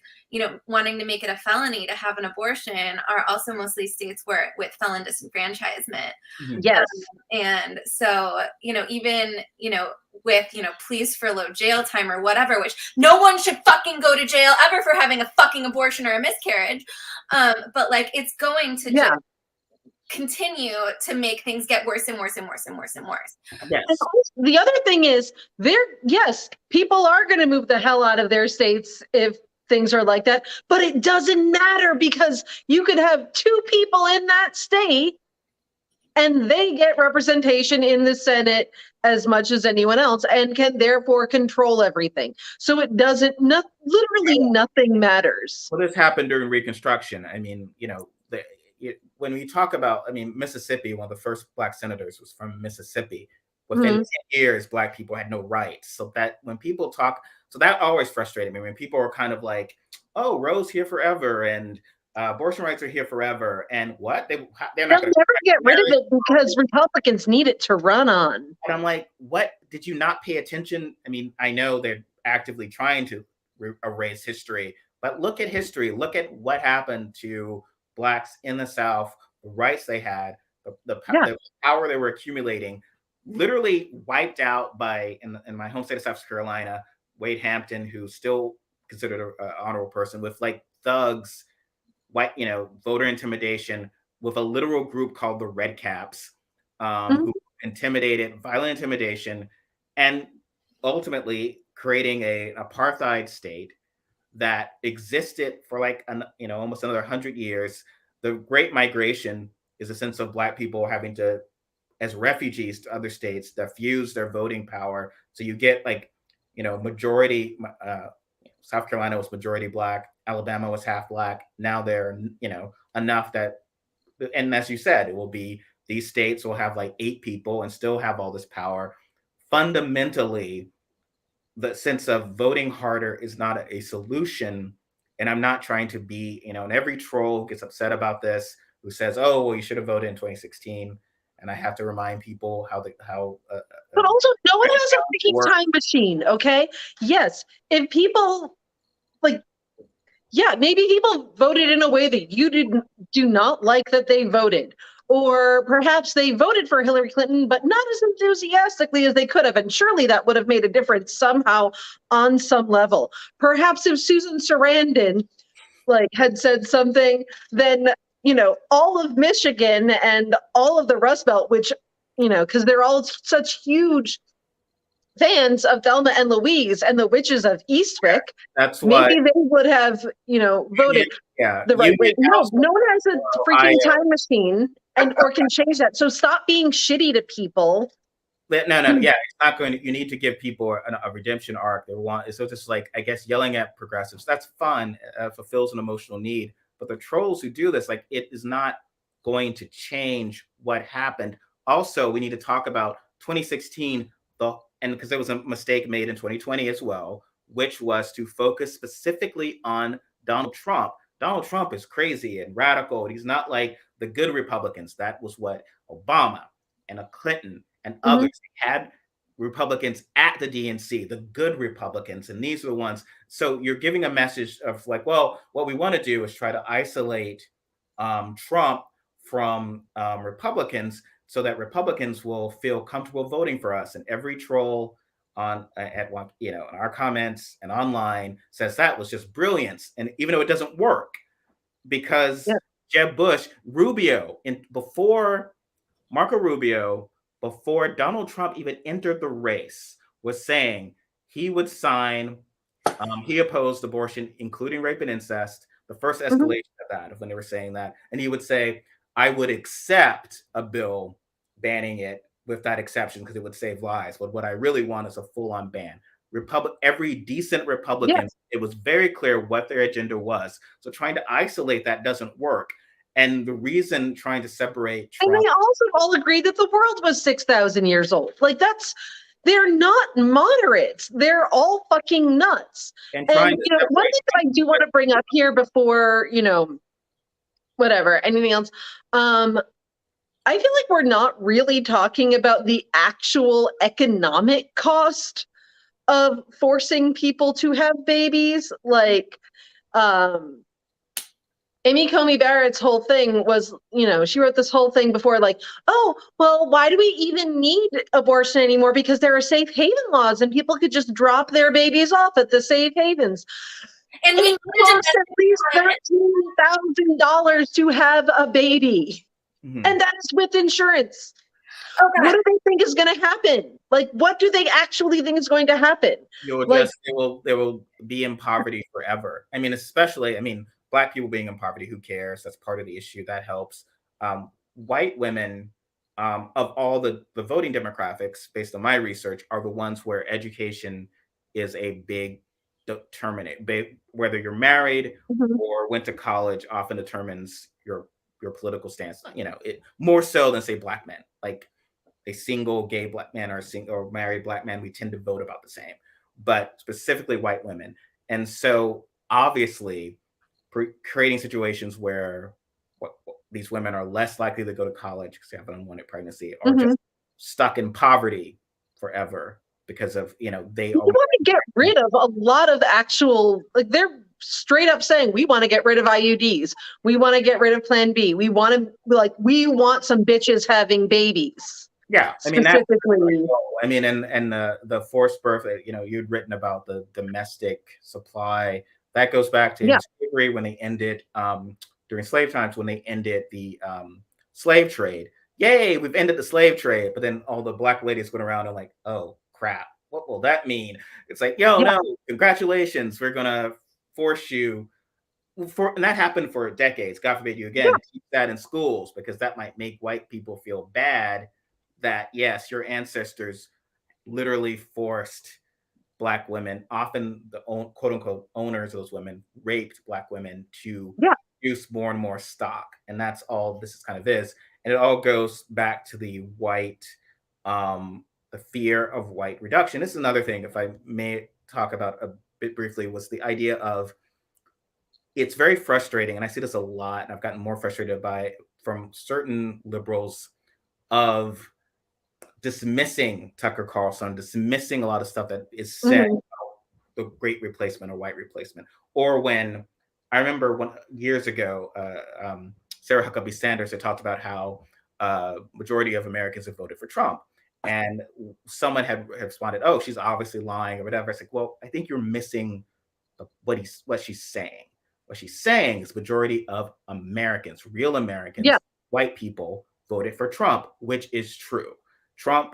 wanting to make it a felony to have an abortion are also mostly states with felon disenfranchisement. Yes. And so, even, with, please furlough jail time or whatever, which no one should fucking go to jail ever for having a fucking abortion or a miscarriage. But, like, it's going to just continue to make things get worse and worse and worse and worse and worse. Yes. And the other thing is, people are going to move the hell out of their states if things are like that, but it doesn't matter because you could have two people in that state and they get representation in the Senate as much as anyone else and can therefore control everything. So it doesn't, literally nothing matters. Well, this happened during Reconstruction. I mean, when we talk about, Mississippi, one of the first Black senators was from Mississippi. Within 10 years, Black people had no rights. So that when people talk, so that always frustrated me when people were kind of like, oh, Roe's here forever and abortion rights are here forever. And what? They'll never get rid of it because Republicans need it to run on. And I'm like, what? Did you not pay attention? I mean, I know they're actively trying to erase history, but look at history. Look at what happened to Blacks in the South, the rights they had, the power they were accumulating, literally wiped out by, in my home state of South Carolina, Wade Hampton, who's still considered an honorable person, with like thugs, voter intimidation, with a literal group called the Red Caps, who intimidated, violent intimidation, and ultimately creating an apartheid state that existed for almost another 100 years. The Great Migration is a sense of Black people having to, as refugees to other states, that fuse their voting power. So you get majority, South Carolina was majority Black, Alabama was half Black. Now they're, enough that, and as you said, it will be, these states will have like 8 people and still have all this power. Fundamentally, the sense of voting harder is not a solution. And I'm not trying to be, and every troll who gets upset about this, who says, oh, well, you should have voted in 2016. And I have to remind people but also, no one has a freaking time machine, okay? Yes, if people, maybe people voted in a way that you do not like that they voted. Or perhaps they voted for Hillary Clinton, but not as enthusiastically as they could have. And surely that would have made a difference somehow on some level. Perhaps if Susan Sarandon had said something, then, all of Michigan and all of the Rust Belt, which, because they're all such huge fans of Thelma and Louise and the Witches of Eastwick, that's maybe they would have, voted the right way. No one has a freaking time machine or can change that. So stop being shitty to people. No, it's not going to, you need to give people a redemption arc. They want, so just I guess yelling at progressives, that's fun, fulfills an emotional need. But the trolls who do this, it is not going to change what happened also we need to talk about 2016, and because there was a mistake made in 2020 as well, which was to focus specifically on Donald Trump. Donald Trump is crazy and radical, and he's not like the good Republicans. That was what Obama and a Clinton and others had Republicans at the DNC, the good Republicans, and these are the ones. So you're giving a message of like, well, what we want to do is try to isolate Trump from Republicans so that Republicans will feel comfortable voting for us. And every troll on at one, in our comments and online says that was just brilliance. And even though it doesn't work, because Jeb Bush, before Marco Rubio, before Donald Trump even entered the race, was saying he would sign, he opposed abortion, including rape and incest, the first escalation of that, of when they were saying that. And he would say, I would accept a bill banning it with that exception because it would save lives. But what I really want is a full-on ban. Every decent Republican, it was very clear what their agenda was. So trying to isolate that doesn't work. And the reason trying to separate Trump, and they also all agreed that the world was 6,000 years old. Like they're not moderates. They're all fucking nuts. And one thing that I do want to bring up here before, whatever, anything else. I feel like we're not really talking about the actual economic cost of forcing people to have babies. Like, Amy Coney Barrett's whole thing was, she wrote this whole thing before, like, oh, well, why do we even need abortion anymore? Because there are safe haven laws and people could just drop their babies off at the safe havens. And it costs at least $13,000 to have a baby. And that's with insurance. Okay. What do they think is going to happen? Like, what do they actually think is going to happen? They will be in poverty forever. I mean, Black people being in poverty, who cares? That's part of the issue. That helps. White women, of all the voting demographics, based on my research, are the ones where education is a big determinant. Whether you're married or went to college often determines your political stance. It more so than say Black men. Like a single gay Black man or married Black man, we tend to vote about the same. But specifically white women, and so obviously, creating situations where these women are less likely to go to college because they have an unwanted pregnancy, or just stuck in poverty forever because of they want to get rid of a lot of actual, like, they're straight up saying we want to get rid of IUDs, we want to get rid of Plan B, we want some bitches having babies. Yeah, I mean specifically. And the forced birth, you'd written about the domestic supply. That goes back to slavery, when they ended during slave times, when they ended the slave trade. Yay, we've ended the slave trade. But then all the Black ladies went around and like, oh crap, what will that mean? It's like, no, congratulations, we're gonna force you. And that happened for decades. God forbid you again teach that in schools, because that might make white people feel bad that yes, your ancestors literally forced Black women, often the quote unquote owners of those women, raped Black women to produce more and more stock. And that's all this is kind of is. And it all goes back to the white, the fear of white reduction. This is another thing, if I may talk about a bit briefly, was the idea of, it's very frustrating. And I see this a lot, and I've gotten more frustrated from certain liberals, of dismissing Tucker Carlson, dismissing a lot of stuff that is said about the Great Replacement or white replacement. Or when I remember years ago, Sarah Huckabee Sanders had talked about how majority of Americans have voted for Trump, and someone had responded, "Oh, she's obviously lying" or whatever. It's like, well, I think you're missing what she's saying. What she's saying is majority of Americans, real Americans, white people, voted for Trump, which is true. Trump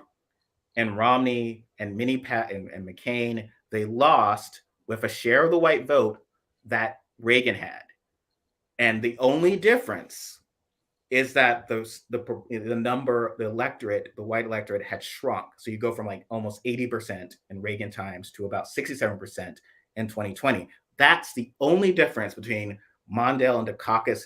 and Romney and Pat and McCain, they lost with a share of the white vote that Reagan had. And the only difference is that the white electorate had shrunk. So you go from like almost 80% in Reagan times to about 67% in 2020. That's the only difference between Mondale and Dukakis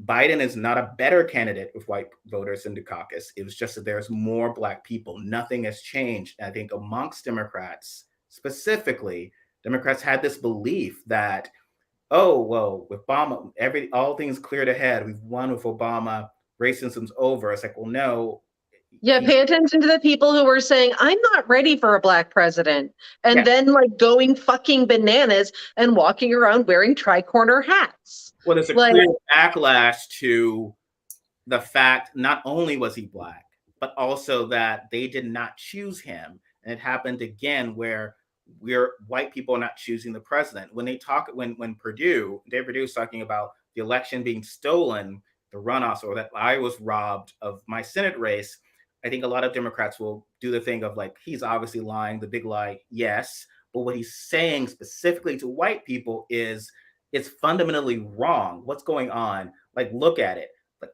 Biden is not a better candidate with white voters in the caucus. It was just that there's more Black people. Nothing has changed. And I think amongst Democrats, specifically, Democrats had this belief that, oh, well, with Obama, all things cleared ahead. We've won with Obama. Racism's over. It's like, well, no. Yeah, pay attention to the people who were saying, I'm not ready for a Black president. And Yeah. then like going fucking bananas and walking around wearing tri-corner hats. Well, there's a Like- clear backlash to the fact not only was he Black, but also that they did not choose him. And it happened again where white people are not choosing the president. When Dave Perdue is talking about the election being stolen, the runoffs, or that I was robbed of my Senate race, I think a lot of Democrats will do the thing of like, he's obviously lying, the big lie, yes. But what he's saying specifically to white people is it's fundamentally wrong. What's going on? Like, look at it. Like,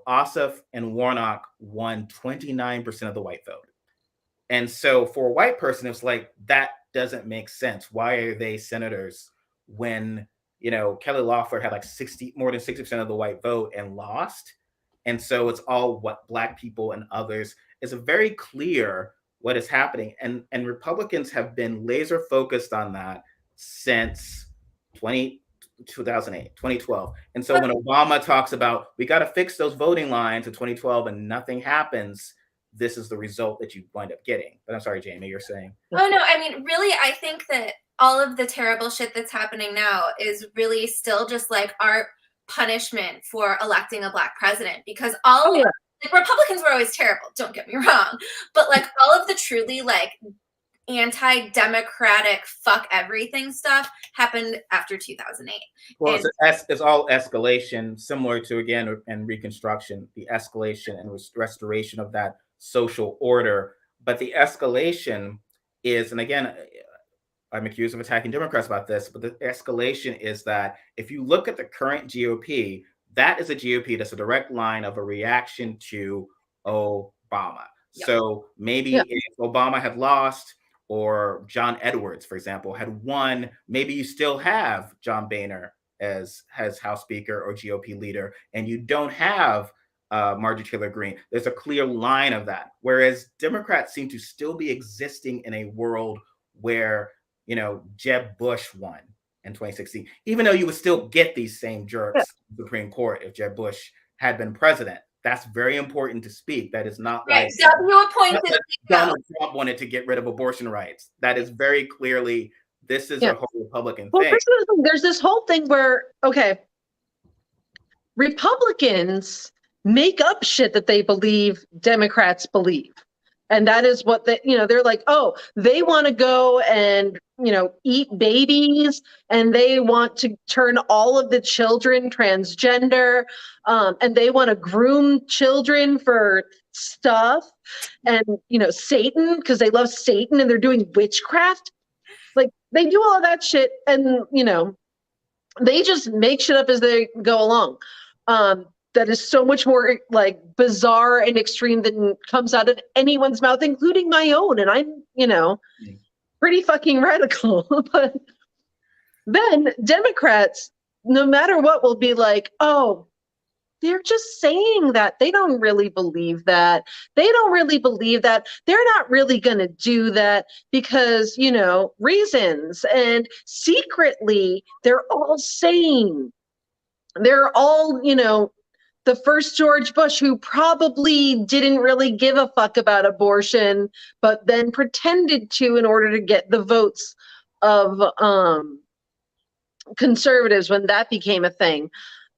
Ossoff and Warnock won 29% of the white vote. And so for a white person, it's like, that doesn't make sense. Why are they senators when, Kelly Loeffler had like more than 60% of the white vote and lost? And so it's all what Black people and others. It's very clear what is happening. And Republicans have been laser focused on that since 2008, 2012. And so when Obama talks about, we got to fix those voting lines in 2012 and nothing happens, this is the result that you wind up getting. But I'm sorry, Jamie, you're saying. Oh, no, I mean, really, I think that all of the terrible shit that's happening now is really still just like our punishment for electing a Black president, because like, Republicans were always terrible, don't get me wrong, but like all of the truly like anti-democratic fuck everything stuff happened after 2008. Well, it's all escalation, similar to, again, and Reconstruction, the escalation and restoration of that social order. But the escalation is, and again, I'm accused of attacking Democrats about this, but the escalation is that if you look at the current GOP, that is a GOP that's a direct line of a reaction to Obama. Yep. So maybe if Obama had lost, or John Edwards, for example, had won, maybe you still have John Boehner as House Speaker or GOP leader, and you don't have Marjorie Taylor Greene. There's a clear line of that. Whereas Democrats seem to still be existing in a world where, Jeb Bush won in 2016, even though you would still get these same jerks in the Supreme Court if Jeb Bush had been president. That's very important to speak. That is not right. like Donald Trump wanted to get rid of abortion rights. That is very clearly, this is a whole Republican thing. There's this whole thing where, Republicans make up shit that they believe Democrats believe. And that is what they're like, oh, they want to go and, eat babies, and they want to turn all of the children transgender, and they want to groom children for stuff, and, Satan, because they love Satan and they're doing witchcraft. Like, they do all of that shit, and, they just make shit up as they go along. That is so much more like bizarre and extreme than comes out of anyone's mouth, including my own. And I'm, pretty fucking radical. But then Democrats, no matter what, will be like, oh, they're just saying that. They don't really believe that. They don't really believe that. They're not really going to do that because, reasons. And secretly, they're all sane. They're all, the first George Bush, who probably didn't really give a fuck about abortion, but then pretended to in order to get the votes of conservatives when that became a thing.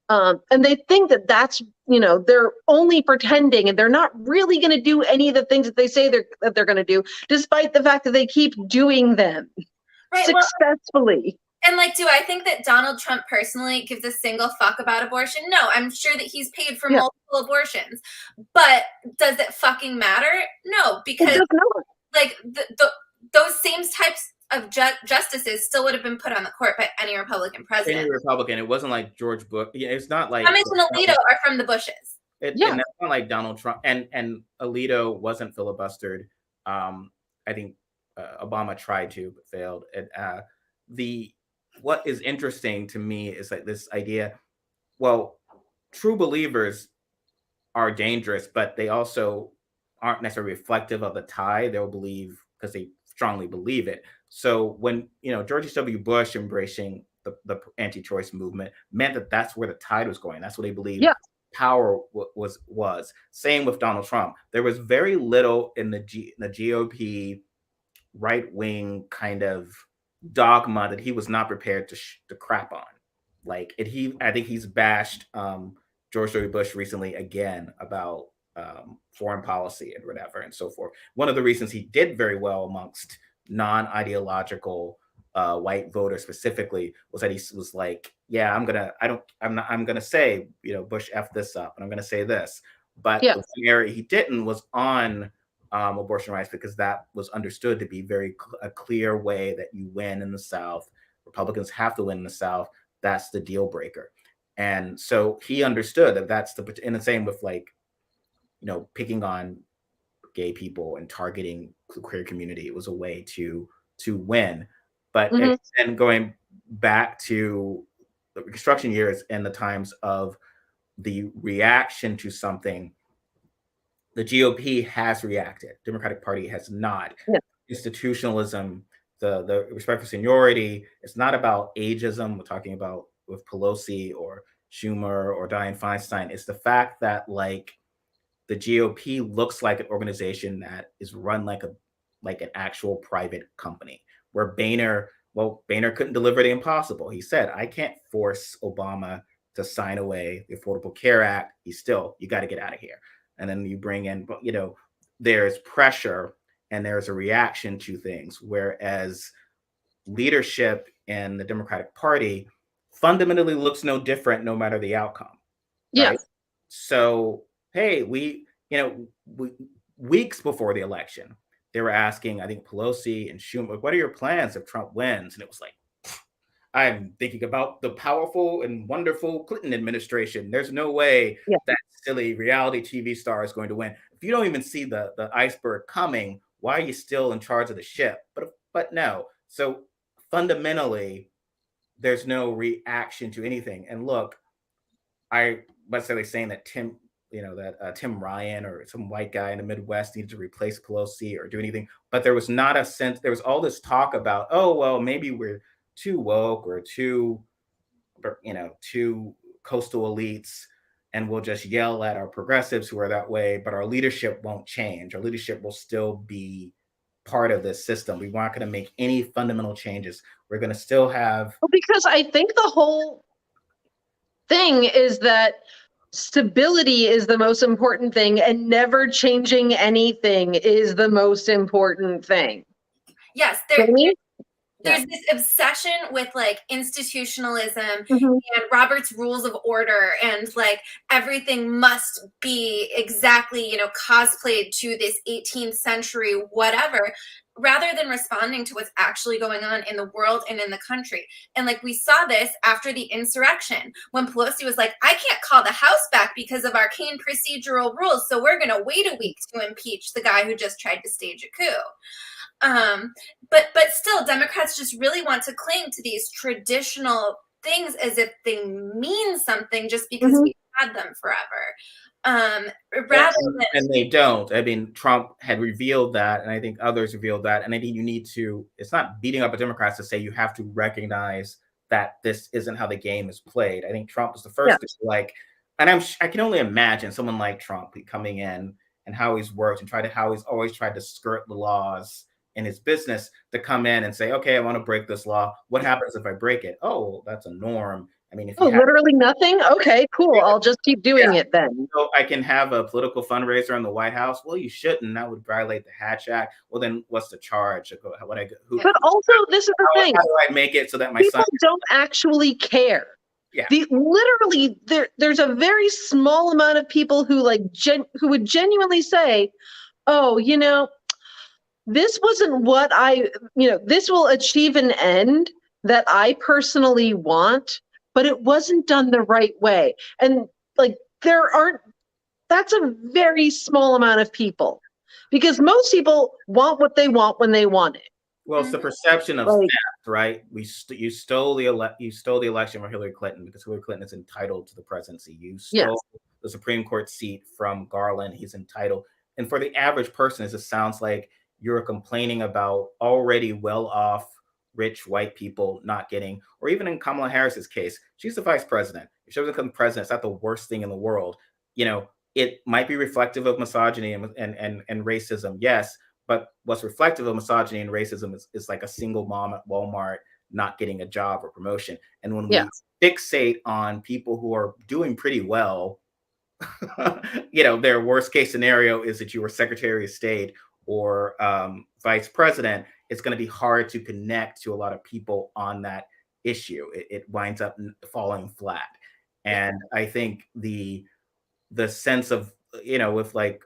And they think that that's, they're only pretending, and they're not really going to do any of the things that they say that they're going to do, despite the fact that they keep doing them successfully. And do I think that Donald Trump personally gives a single fuck about abortion? No, I'm sure that he's paid for multiple abortions. But does it fucking matter? No, because those same types of justices still would have been put on the court by any Republican president. Any Republican. It wasn't like George Bush. Yeah, it's not like Cummings and Alito are from the Bushes. And that's not like Donald Trump. And Alito wasn't filibustered. I think Obama tried to, but failed. And what is interesting to me is like this idea, well, true believers are dangerous, but they also aren't necessarily reflective of the tide. They'll believe because they strongly believe it. So when George H.W. Bush embracing the anti-choice movement meant that that's where the tide was going. That's what they believed Yeah. power was. Same with Donald Trump. There was very little in the GOP right wing kind of dogma that he was not prepared to crap on. Like I think he's bashed George W. Bush recently again about foreign policy and whatever and so forth. One of the reasons he did very well amongst non-ideological white voters specifically was that he was like, yeah, I'm gonna say, Bush F this up and I'm gonna say this. But Yeah. the one area he didn't was on abortion rights, because that was understood to be a clear way that you win in the South. Republicans have to win in the South. That's the deal breaker. And so he understood that and the same with picking on gay people and targeting the queer community. It was a way to win. But and going back to the Reconstruction years and the times of the reaction to something, the GOP has reacted. Democratic Party has not. Yeah. Institutionalism, the respect for seniority, it's not about ageism. We're talking about with Pelosi or Schumer or Dianne Feinstein. It's the fact that the GOP looks like an organization that is run like an actual private company, where Boehner couldn't deliver the impossible. He said, I can't force Obama to sign away the Affordable Care Act. You got to get out of here. And then you bring in, there's pressure and there's a reaction to things. Whereas leadership in the Democratic Party fundamentally looks no different no matter the outcome. Yeah. Right? So, hey, weeks before the election, they were asking, I think, Pelosi and Schumer, what are your plans if Trump wins? And it was like, I'm thinking about the powerful and wonderful Clinton administration. There's no way that silly reality TV star is going to win. If you don't even see the iceberg coming, why are you still in charge of the ship? But no. So fundamentally, there's no reaction to anything. And look, I wasn't necessarily saying that Tim Ryan or some white guy in the Midwest needed to replace Pelosi or do anything, but there was not a sense. There was all this talk about, oh, well, maybe we're too woke or too coastal elites, and we'll just yell at our progressives who are that way, but our leadership won't change. Our leadership will still be part of this system. We aren't going to make any fundamental changes. We're going to still have. Well, because I think the whole thing is that stability is the most important thing, and never changing anything is the most important thing. Yes, there's this obsession with institutionalism and Robert's Rules of Order, and everything must be exactly cosplayed to this 18th century whatever, rather than responding to what's actually going on in the world and in the country. And we saw this after the insurrection, when Pelosi was like, I can't call the House back because of arcane procedural rules, so we're going to wait a week to impeach the guy who just tried to stage a coup. But still, Democrats just really want to cling to these traditional things as if they mean something just because we've had them forever. And they don't. I mean, Trump had revealed that, and I think others revealed that. And I think it's not beating up at Democrats to say you have to recognize that this isn't how the game is played. I think Trump was the first to and I can only imagine someone like Trump coming in and how he's worked and how he's always tried to skirt the laws in his business, to come in and say, okay, I want to break this law. What happens if I break it? Oh, that's a norm. I mean, literally nothing. Okay, cool. I'll just keep doing it then. So I can have a political fundraiser in the White House. Well, you shouldn't. That would violate the Hatch Act. Well, then what's the charge? But also, this is the thing. How do I make it so that my people don't actually care? Yeah. There's a very small amount of people who who would genuinely say, oh, this wasn't what this will achieve an end that I personally want, but it wasn't done the right way. And that's a very small amount of people, because most people want what they want when they want it. Well, it's the perception of Like, theft, right? You stole you stole the election from Hillary Clinton because Hillary Clinton is entitled to the presidency. You yes, stole the Supreme Court seat from Garland. He's entitled. And for the average person, it just sounds like you're complaining about already well-off, rich white people not getting, or even in Kamala Harris's case, she's the vice president. If she doesn't become president, it's not the worst thing in the world. You know, it might be reflective of misogyny and racism, yes, but what's reflective of misogyny and racism is like a single mom at Walmart not getting a job or promotion. And when yeah, we fixate on people who are doing pretty well, you know, their worst case scenario is that you were Secretary of State or Vice President. It's going to be hard to connect to a lot of people on that issue. It winds up falling flat. And I think the sense of, you know, with like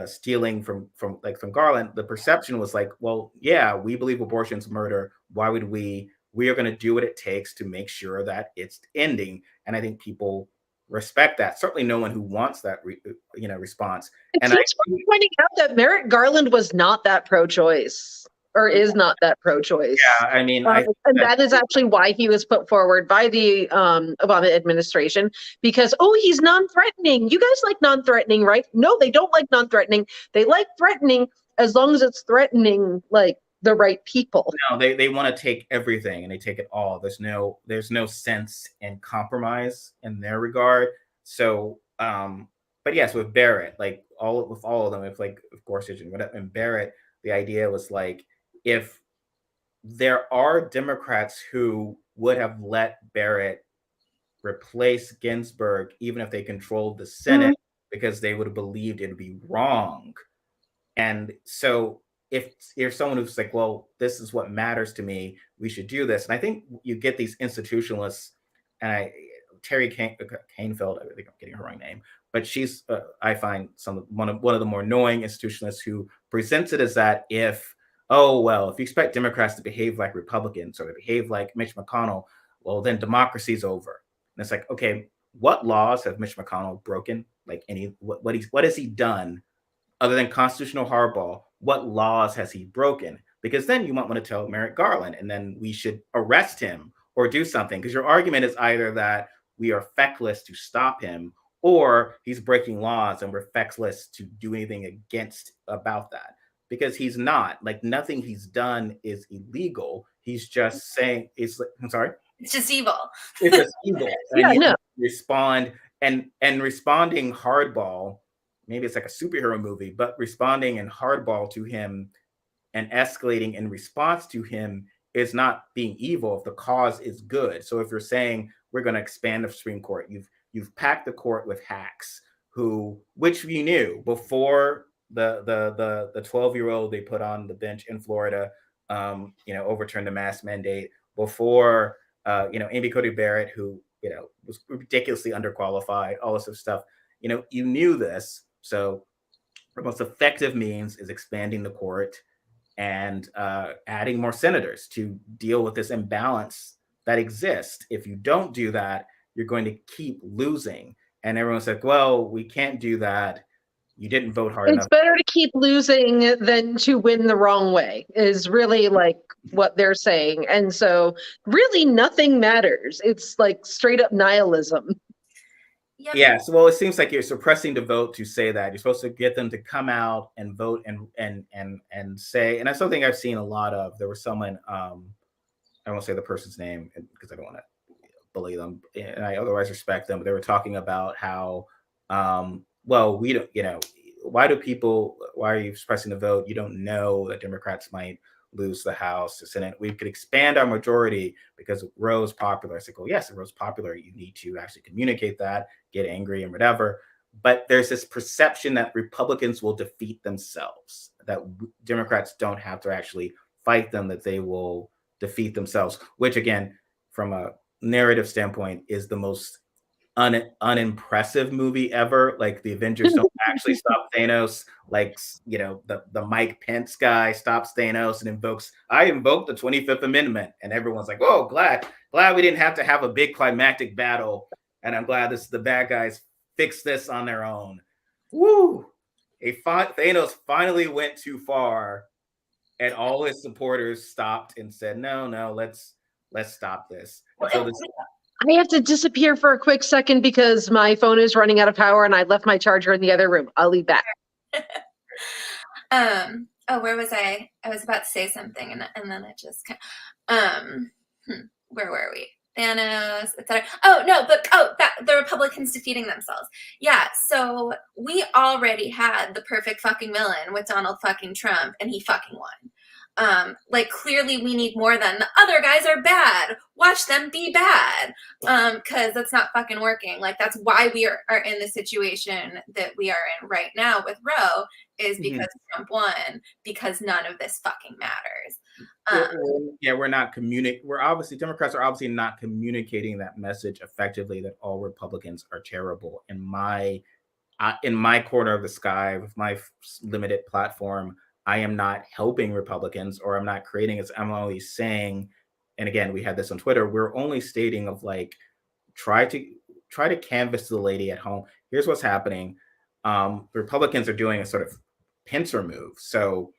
stealing from Garland, the perception was like, well, yeah, we believe abortion's murder. Why would we? We are going to do what it takes to make sure that it's ending. And I think people respect that. Certainly, no one who wants that, response. it And seems worth pointing out that Merrick Garland was not that pro-choice, or is not that pro-choice. yeah, I mean, And that is actually why he was put forward by the Obama administration, because, oh, he's non-threatening. You guys like non-threatening, right? No, they don't like non-threatening. They like threatening as long as it's threatening like the right people. no, they want to take everything and they take it all. There's no sense in compromise in their regard. So, but yes, with Barrett, like with all of them, if like of Gorsuch and Barrett, the idea was like, if there are Democrats who would have let Barrett replace Ginsburg, even if they controlled the Senate, because they would have believed it'd be wrong. And so if you're someone who's like, well, this is what matters to me, we should do this. And I think you get these institutionalists, and Terry Canfield, I think I'm getting her wrong name, but she's, I find one of the more annoying institutionalists who presents it as that if you expect Democrats to behave like Republicans or to behave like Mitch McConnell, well, then democracy's over. And it's like, okay, what laws have Mitch McConnell broken? Like what has he done other than constitutional hardball? What laws has he broken? Because then you might want to tell Merrick Garland, and then we should arrest him or do something. Because your argument is either that we are feckless to stop him, or he's breaking laws and we're feckless to do anything about that. Because he's not. Like, nothing he's done is illegal. He's just saying I'm sorry. It's just evil. It's just evil. Yeah, no. Responding hardball. Maybe it's like a superhero movie, but responding in hardball to him and escalating in response to him is not being evil if the cause is good. So if you're saying we're going to expand the Supreme Court, you've packed the court with hacks which we knew before the 12-year-old they put on the bench in Florida, overturned the mask mandate, before Amy Coney Barrett, who was ridiculously underqualified, all this sort of stuff. You knew this. So the most effective means is expanding the court and adding more senators to deal with this imbalance that exists. If you don't do that, you're going to keep losing. And everyone's like, well, we can't do that. You didn't vote hard enough. It's better to keep losing than to win the wrong way, is really like what they're saying. And so really nothing matters. It's like straight up nihilism. Yep. Yeah, so well, it seems like you're suppressing the vote to say that. You're supposed to get them to come out and vote and say, and that's something I've seen a lot of. There was someone, I won't say the person's name because I don't want to bully them, and I otherwise respect them, but they were talking about how, we don't, why are you suppressing the vote? You don't know that Democrats might lose the House, the Senate. We could expand our majority because Roe's popular. It's like, well, yes, if Roe's popular, you need to actually communicate that, get angry and whatever. But there's this perception that Republicans will defeat themselves, that Democrats don't have to actually fight them, that they will defeat themselves, which again, from a narrative standpoint, is the most unimpressive movie ever. Like, the Avengers don't actually stop Thanos. Like, the Mike Pence guy stops Thanos and I invoke the 25th Amendment, and everyone's like, oh, glad we didn't have to have a big climactic battle, and I'm glad the bad guys fixed this on their own. Woo! Thanos finally went too far and all his supporters stopped and said, no, let's stop this. Well, And so this, I have to disappear for a quick second because my phone is running out of power and I left my charger in the other room. I'll be back. Where was I? I was about to say something and then it just where were we? Thanos, etc. The Republicans defeating themselves. Yeah, so we already had the perfect fucking villain with Donald fucking Trump, and he fucking won. Like, clearly we need more than the other guys are bad. Watch them be bad. Because that's not fucking working. Like, that's why we are in the situation that we are in right now with Roe, is because Trump won, because none of this fucking matters. Democrats are obviously not communicating that message effectively, that all Republicans are terrible. In my corner of the sky, with my limited platform, I am not helping Republicans, or I'm not creating it. I'm only saying, and again, we had this on Twitter, we're only stating of like, try to canvass the lady at home. Here's what's happening. The Republicans are doing a sort of pincer move. So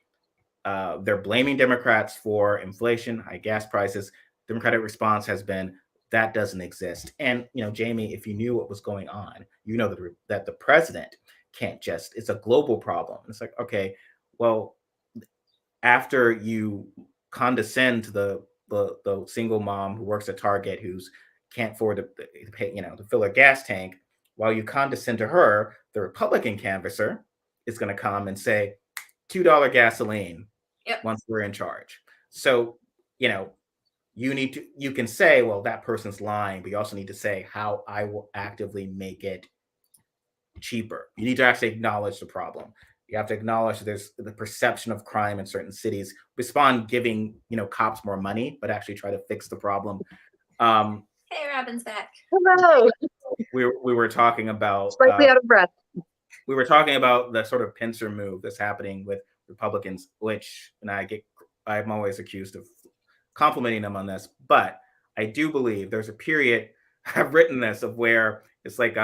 they're blaming Democrats for inflation, high gas prices. Democratic response has been, that doesn't exist. And, Jamie, if you knew what was going on, that the president can't just, it's a global problem. It's like, okay, well, after you condescend to the single mom who works at Target, who's can't afford to pay, to fill her gas tank, while you condescend to her, the Republican canvasser is going to come and say, $2 gasoline. Yep. Once we're in charge. So, you can say, well, that person's lying, but you also need to say how I will actively make it cheaper. You need to actually acknowledge the problem. You have to acknowledge there's the perception of crime in certain cities. Respond giving, cops more money, but actually try to fix the problem. Hey, Robin's back. Hello. We were talking about slightly out of breath. We were talking about the sort of pincer move that's happening with Republicans, which, and I'm always accused of complimenting them on this, but I do believe there's a period, I've written this, of where it's like,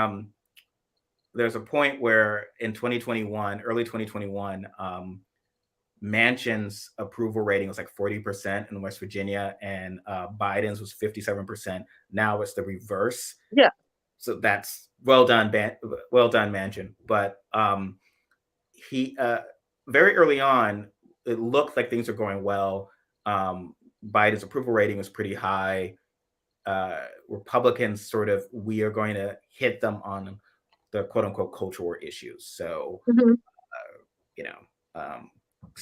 there's a point where in 2021, early 2021, Manchin's approval rating was like 40% in West Virginia, and Biden's was 57%. Now it's the reverse. Yeah. So that's well done, Manchin. But he very early on, it looked like things were going well. Biden's approval rating was pretty high. Republicans we are going to hit them on the quote unquote cultural issues. So,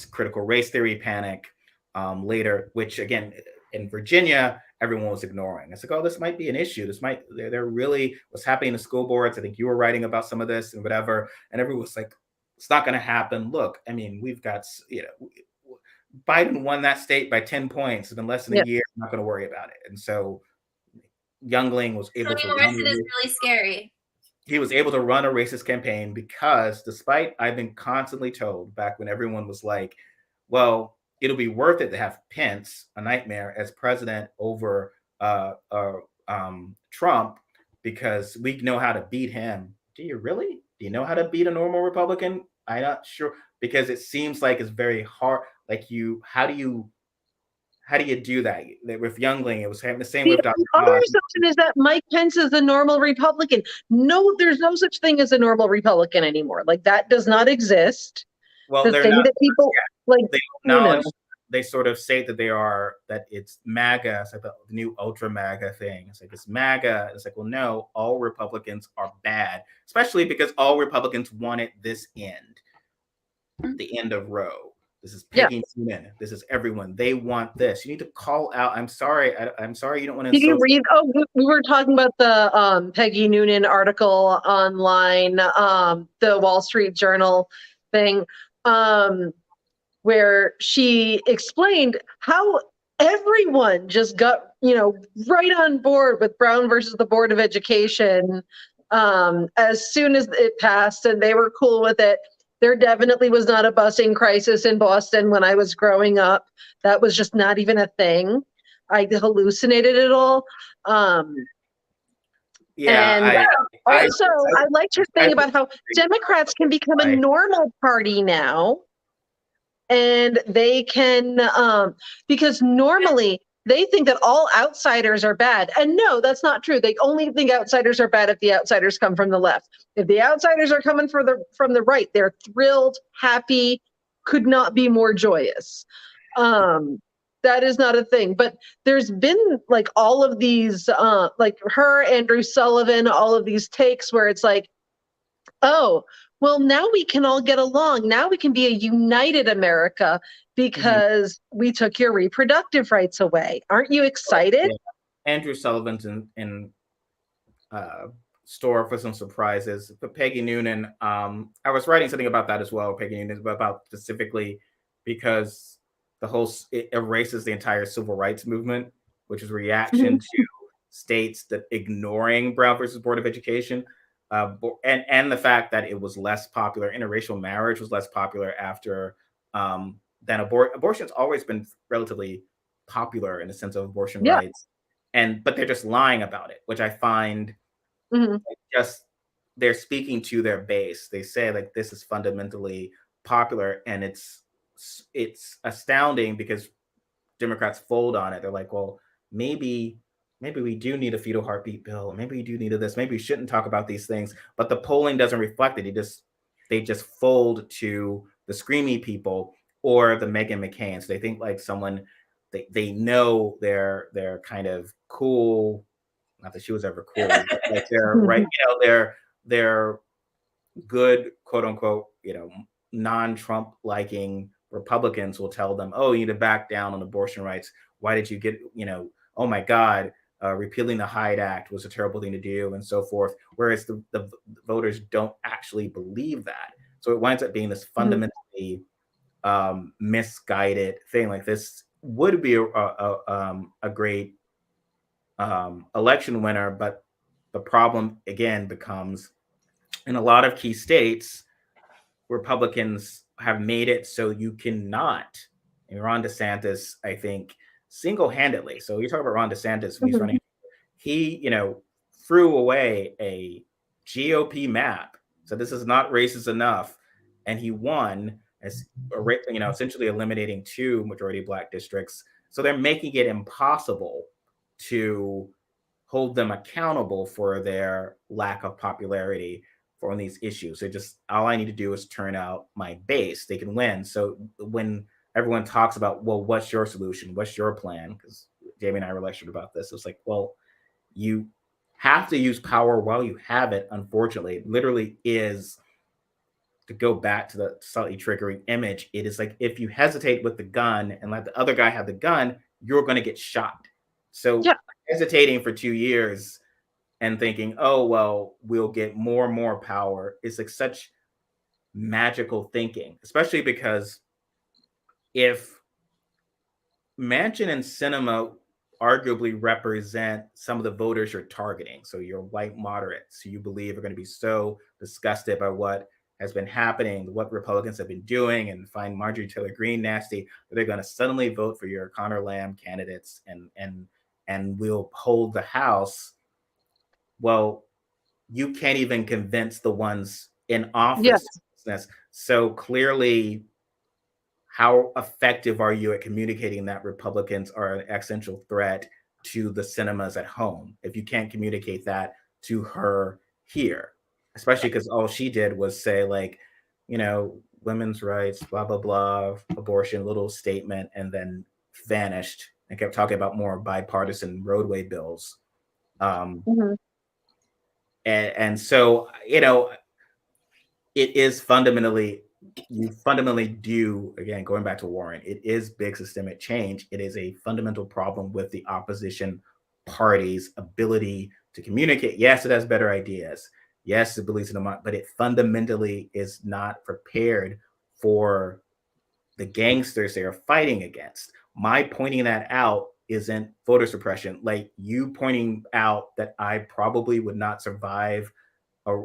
critical race theory panic later, which again, in Virginia, everyone was ignoring. It's like, oh, this might be an issue. They're really what's happening in school boards. I think you were writing about some of this and whatever. And everyone was like, it's not going to happen. Look, I mean, we've got, Biden won that state by 10 points in less than a year. I'm not going to worry about it. And so Youngling was able to. Morrison is really scary. He was able to run a racist campaign because, despite I've been constantly told back when everyone was like, well, it'll be worth it to have Pence, a nightmare, as president over Trump, because we know how to beat him. Do you really? Do you know how to beat a normal Republican? I'm not sure, because it seems like it's very hard. Like how do you do that? With Youngling, it was the same with Dr. The other assumption is that Mike Pence is a normal Republican. No, there's no such thing as a normal Republican anymore. Like, that does not exist. Well, the thing that people like, they acknowledge, they sort of say that it's MAGA. It's like the new ultra MAGA thing. It's like, it's MAGA. It's like, well, no, all Republicans are bad, especially because all Republicans wanted this end, the end of Roe. This is Peggy Noonan. This is everyone. They want this. You need to call out. I'm sorry. I'm sorry you don't want to. Did you read? Oh, we were talking about the Peggy Noonan article online, the Wall Street Journal thing, where she explained how everyone just got, right on board with Brown versus the Board of Education as soon as it passed, and they were cool with it. There definitely was not a busing crisis in Boston when I was growing up. That was just not even a thing. I hallucinated it all. I liked her thing about how Democrats can become a normal party now and they can, because normally they think that all outsiders are bad. And no, that's not true. They only think outsiders are bad if the outsiders come from the left. If the outsiders are coming from the right, they're thrilled, happy, could not be more joyous. That is not a thing. But there's been like all of these, like her, Andrew Sullivan, all of these takes where it's like, oh, well, now we can all get along. Now we can be a united America because we took your reproductive rights away. Aren't you excited? Yeah. Andrew Sullivan's in store for some surprises. But Peggy Noonan, I was writing something about that as well. Peggy Noonan, about specifically because it erases the entire civil rights movement, which is a reaction to states that ignoring Brown versus Board of Education. And the fact that it was less popular, interracial marriage was less popular after than abortion's always been relatively popular in the sense of abortion rights, but they're just lying about it, which I find just they're speaking to their base. They say like this is fundamentally popular, and it's astounding because Democrats fold on it. They're like, well, maybe we do need a fetal heartbeat bill. Maybe we do need this. Maybe we shouldn't talk about these things. But the polling doesn't reflect it. They just fold to the screamy people or the Meghan McCains. They think like someone they know they're kind of cool. Not that she was ever cool, but like they're right. They're good, quote unquote. Non-Trump liking Republicans will tell them, "Oh, you need to back down on abortion rights. Why did you get? Oh my God." Repealing the Hyde Act was a terrible thing to do, and so forth. Whereas the voters don't actually believe that, so it winds up being this fundamentally misguided thing. Like this would be a great election winner, but the problem again becomes in a lot of key states, Republicans have made it so you cannot. And Ron DeSantis, I think, single-handedly. So you talk about Ron DeSantis when he's running. He, threw away a GOP map. So this is not racist enough, and he won as essentially eliminating 2 majority Black districts. So they're making it impossible to hold them accountable for their lack of popularity on these issues. So just all I need to do is turn out my base. They can win. So when everyone talks about, well, what's your solution? What's your plan? Because Jamie and I were lectured about this. It's like, well, you have to use power while you have it. Unfortunately, it literally is, to go back to the slightly triggering image, it is like if you hesitate with the gun and let the other guy have the gun, you're going to get shot. So hesitating for 2 years and thinking, oh, well, we'll get more and more power is like such magical thinking, especially because if Manchin and Sinema arguably represent some of the voters you're targeting, so your white moderates who you believe are going to be so disgusted by what has been happening, what Republicans have been doing, and find Marjorie Taylor Greene nasty, that they're going to suddenly vote for your Conor Lamb candidates and will hold the House. Well, you can't even convince the ones in office. Yes. So clearly, how effective are you at communicating that Republicans are an existential threat to the Sinemas at home if you can't communicate that to her here? Especially because all she did was say, like, women's rights, blah, blah, blah, abortion, little statement, and then vanished and kept talking about more bipartisan roadway bills. And so, it is you fundamentally do, again, going back to Warren, it is big systemic change. It is a fundamental problem with the opposition party's ability to communicate. Yes, it has better ideas. Yes, it believes in them, but it fundamentally is not prepared for the gangsters they are fighting against. My pointing that out isn't voter suppression. Like you pointing out that I probably would not survive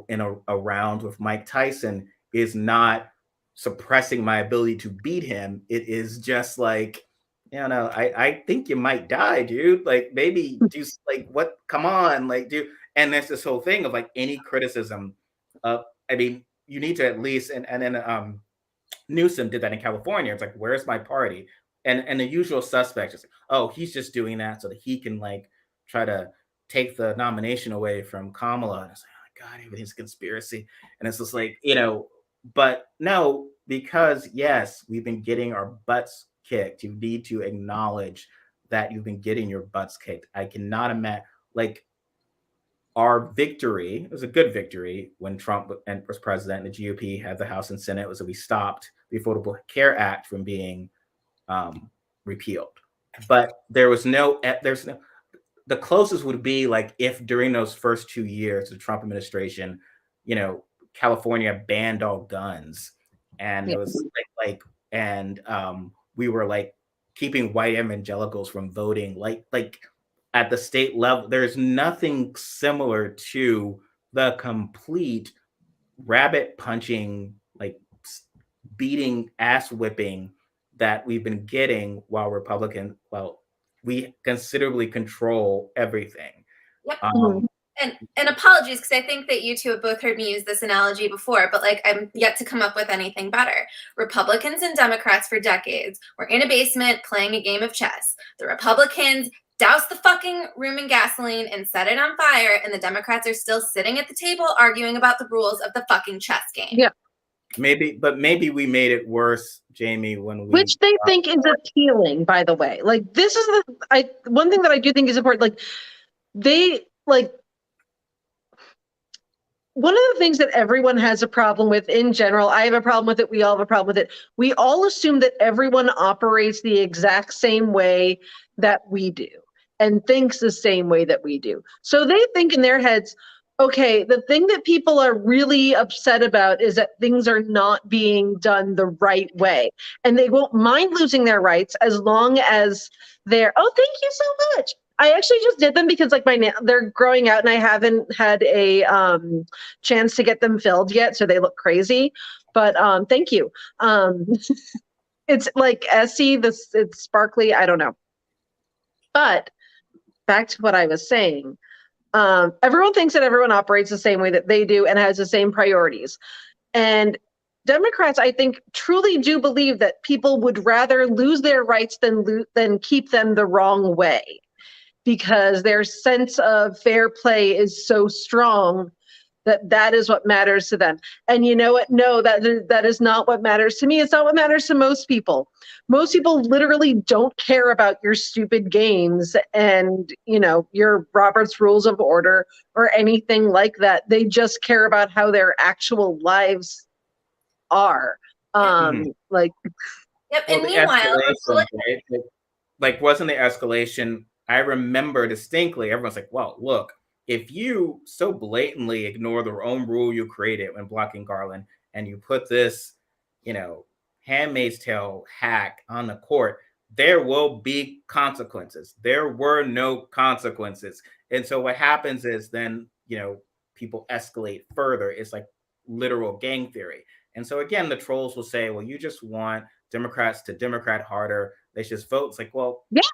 in a round with Mike Tyson is not suppressing my ability to beat him. It is just like, I think you might die, dude. Like maybe do like what? Come on, like do. And there's this whole thing of like any criticism of, you need to at least, and then Newsom did that in California. It's like, where's my party? And the usual suspects is, oh, he's just doing that so that he can like try to take the nomination away from Kamala. And it's like, oh my God, everything's a conspiracy. And it's just like, but no, because yes, we've been getting our butts kicked. You need to acknowledge that you've been getting your butts kicked. I cannot imagine, like, our victory was a good victory when Trump was president and the GOP had the House and Senate, was that we stopped the Affordable Care Act from being repealed. But there's no, the closest would be like if during those first 2 years of the Trump administration, California banned all guns, and it was we were like keeping white evangelicals from voting, like at the state level. There's nothing similar to the complete rabbit punching, like beating, ass whipping that we've been getting while we considerably control everything. Yep. And apologies, because I think that you two have both heard me use this analogy before, but like I'm yet to come up with anything better. Republicans and Democrats for decades were in a basement playing a game of chess. The Republicans doused the fucking room in gasoline and set it on fire, and the Democrats are still sitting at the table arguing about the rules of the fucking chess game. Yeah. Maybe we made it worse, Jamie, which they think is appealing, by the way. Like, this is one thing that I do think is important. Like, one of the things that everyone has a problem with in general, I have a problem with it, we all have a problem with it. We all assume that everyone operates the exact same way that we do and thinks the same way that we do. So they think in their heads, okay, the thing that people are really upset about is that things are not being done the right way. And they won't mind losing their rights as long as they're, oh, thank you so much. I actually just did them because like they're growing out and I haven't had a chance to get them filled yet. So they look crazy, but thank you. It's like Essie, it's sparkly. I don't know. But back to what I was saying. Everyone thinks that everyone operates the same way that they do and has the same priorities. And Democrats, I think, truly do believe that people would rather lose their rights than keep them the wrong way, because their sense of fair play is so strong that is what matters to them. And you know what? No, that is not what matters to me. It's not what matters to most people. Most people literally don't care about your stupid games and, your Robert's Rules of Order or anything like that. They just care about how their actual lives are. Like, yep. And meanwhile, like, wasn't the escalation? I remember distinctly, everyone's like, well, look, if you so blatantly ignore the own rule you created when blocking Garland and you put this, Handmaid's Tale hack on the court, there will be consequences. There were no consequences. And so what happens is then, people escalate further. It's like literal gang theory. And so again, the trolls will say, well, you just want Democrats to Democrat harder. They should just vote. It's like, well, yes,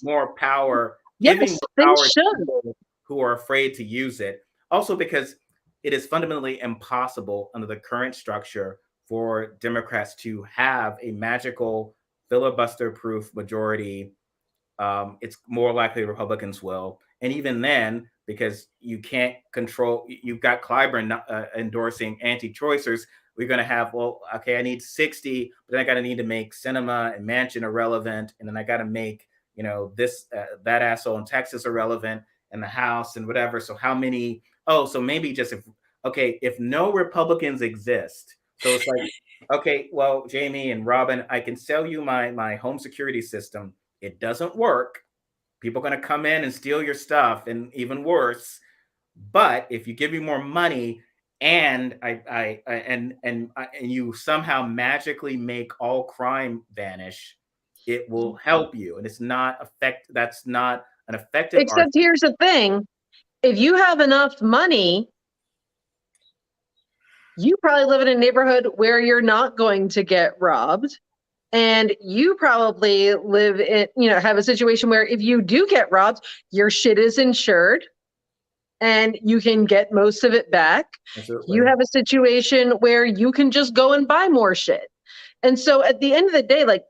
more power. Yes, they should. Who are afraid to use it. Also because it is fundamentally impossible under the current structure for Democrats to have a magical filibuster-proof majority. It's more likely Republicans will. And even then, because you can't control, you've got Clyburn endorsing anti-choicers, we're going to have, well, okay, I need 60, but then I need to make Sinema and Manchin irrelevant. And then I got to make, that asshole in Texas irrelevant, in the House and whatever. So how many? Oh, so maybe just if no Republicans exist. So it's like, okay, well, Jamie and Robin, I can sell you my home security system. It doesn't work. People are going to come in and steal your stuff, and even worse. But if you give me more money and you somehow magically make all crime vanish, it will help you. And it's not that's not an effective. Except here's the thing. If you have enough money, you probably live in a neighborhood where you're not going to get robbed. And you probably live in, have a situation where if you do get robbed, your shit is insured and you can get most of it back. Absolutely. You have a situation where you can just go and buy more shit. And so at the end of the day, like,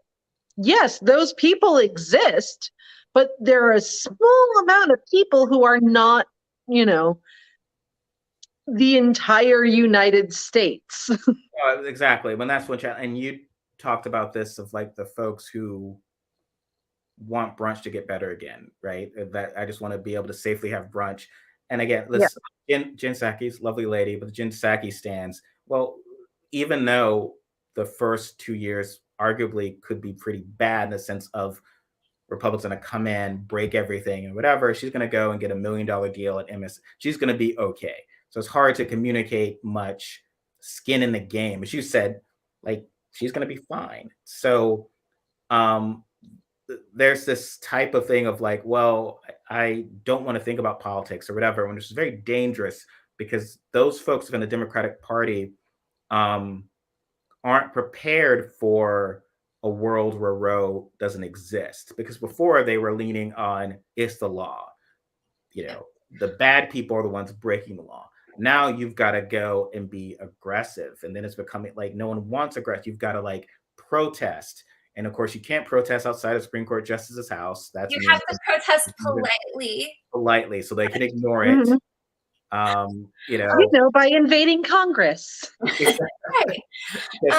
yes, those people exist, but there are a small amount of people who are not, the entire United States. Exactly. When that's what, and you talked about this of like the folks who want brunch to get better again, right? That I just want to be able to safely have brunch. And again, Yeah. let's Jen Psaki's lovely lady, but the Jen Psaki stands. Well, even though the first 2 years arguably could be pretty bad in the sense of Republicans going to come in, break everything and whatever, she's going to go and get $1 million deal at MS. She's going to be okay. So it's hard to communicate much skin in the game. As you said, like she's going to be fine. So there's this type of thing of like, well, I don't want to think about politics or whatever, which is very dangerous because those folks in the Democratic Party aren't prepared for a world where Roe doesn't exist. Because before they were leaning on it's the law. The bad people are the ones breaking the law. Now you've got to go and be aggressive. And then it's becoming like no one wants aggressive. You've got to like protest. And of course, you can't protest outside of Supreme Court Justice's house. That's you have to protest politely, so they can ignore it. By invading Congress. Right.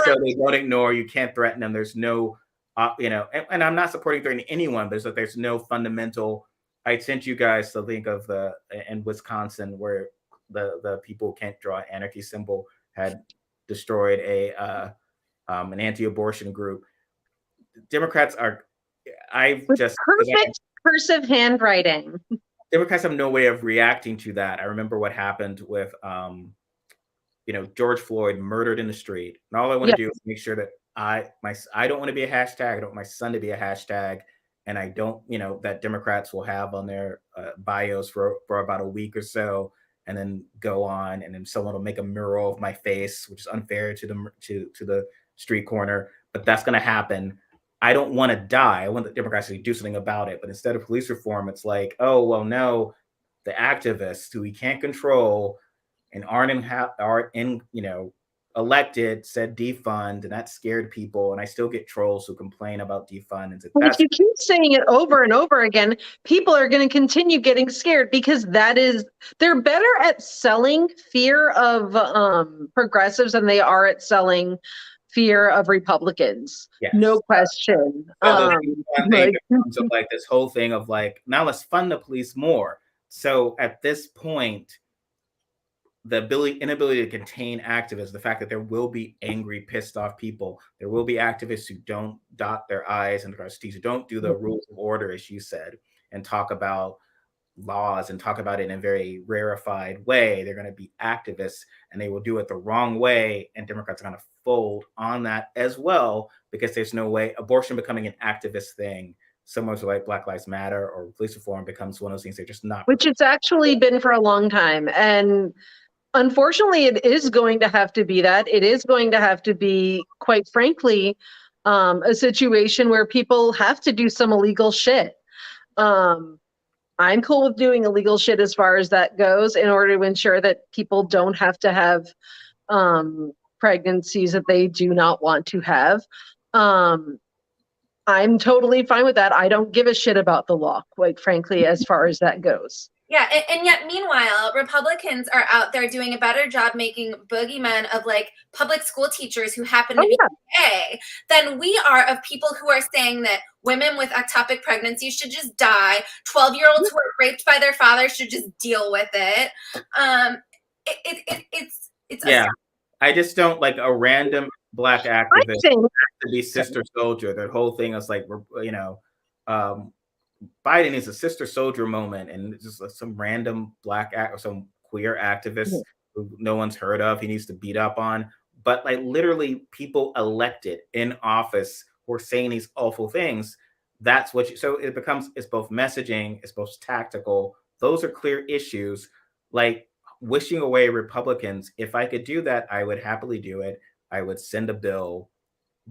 So they don't ignore. You can't threaten them. There's no, and I'm not supporting threatening anyone, but there's no fundamental. I sent you guys the link of in Wisconsin where the people who can't draw an anarchy symbol had destroyed an anti-abortion group. Democrats are, perfect cursive handwriting. Democrats have no way of reacting to that. I remember what happened with, George Floyd murdered in the street. And all I want to do is make sure that I don't want to be a hashtag. I don't want my son to be a hashtag. And I don't, that Democrats will have on their bios for about a week or so, and then go on, and then someone will make a mural of my face, which is unfair to the street corner. But that's going to happen. I don't want to die. I want the Democrats to do something about it. But instead of police reform, it's like, oh, well, no, the activists who we can't control and aren't elected said defund, and that scared people. And I still get trolls who complain about defund. And if you keep saying it over and over again, people are going to continue getting scared because they're better at selling fear of progressives than they are at selling fear of Republicans. Yes. No question. So this whole thing of like, now let's fund the police more. So at this point, the inability to contain activists, the fact that there will be angry, pissed off people, there will be activists who don't dot their I's and cross T's, who don't do the rules of order, as you said, and talk about laws and talk about it in a very rarefied way. They're going to be activists and they will do it the wrong way. And Democrats are going to fold on that as well, because there's no way abortion becoming an activist thing, similar to like Black Lives Matter or police reform, becomes one of those things they're just not. Which it's actually been for a long time. And unfortunately, it is going to have to be that. It is going to have to be, quite frankly, a situation where people have to do some illegal shit. I'm cool with doing illegal shit as far as that goes in order to ensure that people don't have to have pregnancies that they do not want to have. I'm totally fine with that. I don't give a shit about the law, quite frankly, as far as that goes. Yeah, and yet meanwhile, Republicans are out there doing a better job making boogeymen of like public school teachers who happen to be gay than we are of people who are saying that women with ectopic pregnancies should just die. 12-year-olds who are raped by their father should just deal with it. It's I just don't like a random Black activist to be Sister Soldier. That whole thing is like, Biden is a Sister Soldier moment, and it's just like some random Black or some queer activist who no one's heard of. He needs to beat up on, but like literally people elected in office who are saying these awful things. That's what so it becomes. It's both messaging, it's both tactical. Those are clear issues. Like wishing away Republicans. If I could do that, I would happily do it. I would send a bill,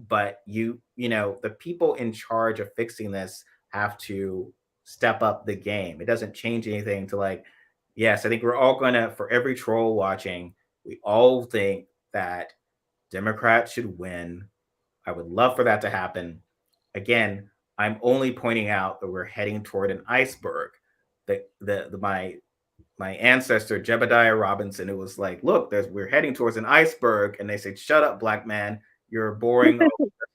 but the people in charge of fixing this have to step up the game. It doesn't change anything to like, yes, I think we're all gonna, for every troll watching, we all think that Democrats should win. I would love for that to happen. Again, I'm only pointing out that we're heading toward an iceberg. My ancestor Jebediah Robinson, it was like, look, we're heading towards an iceberg, and they said, "Shut up, black man! You're boring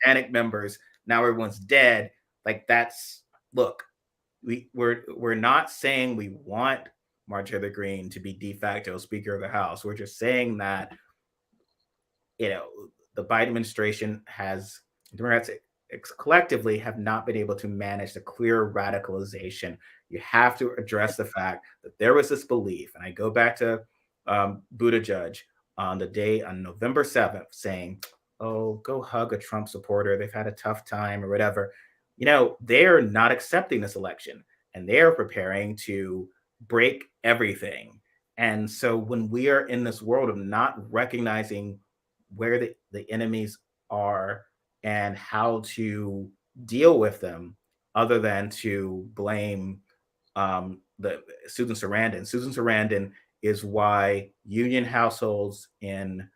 Titanic members. Now everyone's dead." Like look, we're not saying we want Marjorie Greene to be de facto Speaker of the House. We're just saying that the Biden administration Democrats collectively have not been able to manage the clear radicalization. You have to address the fact that there was this belief, and I go back to Buttigieg on November 7th saying, "Oh, go hug a Trump supporter. They've had a tough time," or whatever. They're not accepting this election, and they're preparing to break everything. And so when we are in this world of not recognizing where the enemies are and how to deal with them, other than to blame Susan Sarandon. Susan Sarandon is why union households in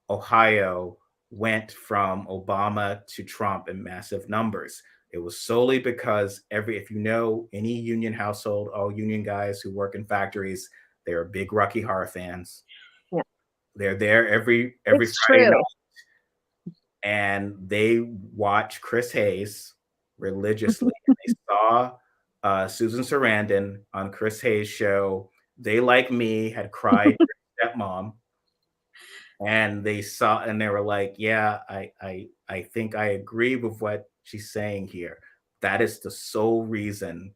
Ohio went from Obama to Trump in massive numbers. It was solely because if you know any union household, all union guys who work in factories, they're big Rocky Horror fans. Yeah. They're there every It's Friday true. night, and they watch Chris Hayes religiously. They saw Susan Sarandon on Chris Hayes' show. They, like me, had cried for stepmom, and they were like, "Yeah, I think I agree with what she's saying here." That is the sole reason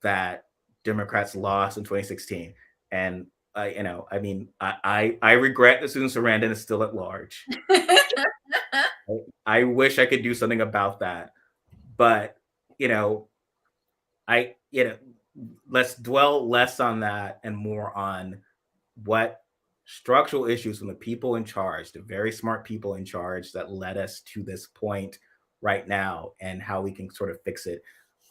that Democrats lost in 2016. And I regret that Susan Sarandon is still at large. I wish I could do something about that, but let's dwell less on that and more on what structural issues from the people in charge, the very smart people in charge that led us to this point right now, and how we can sort of fix it.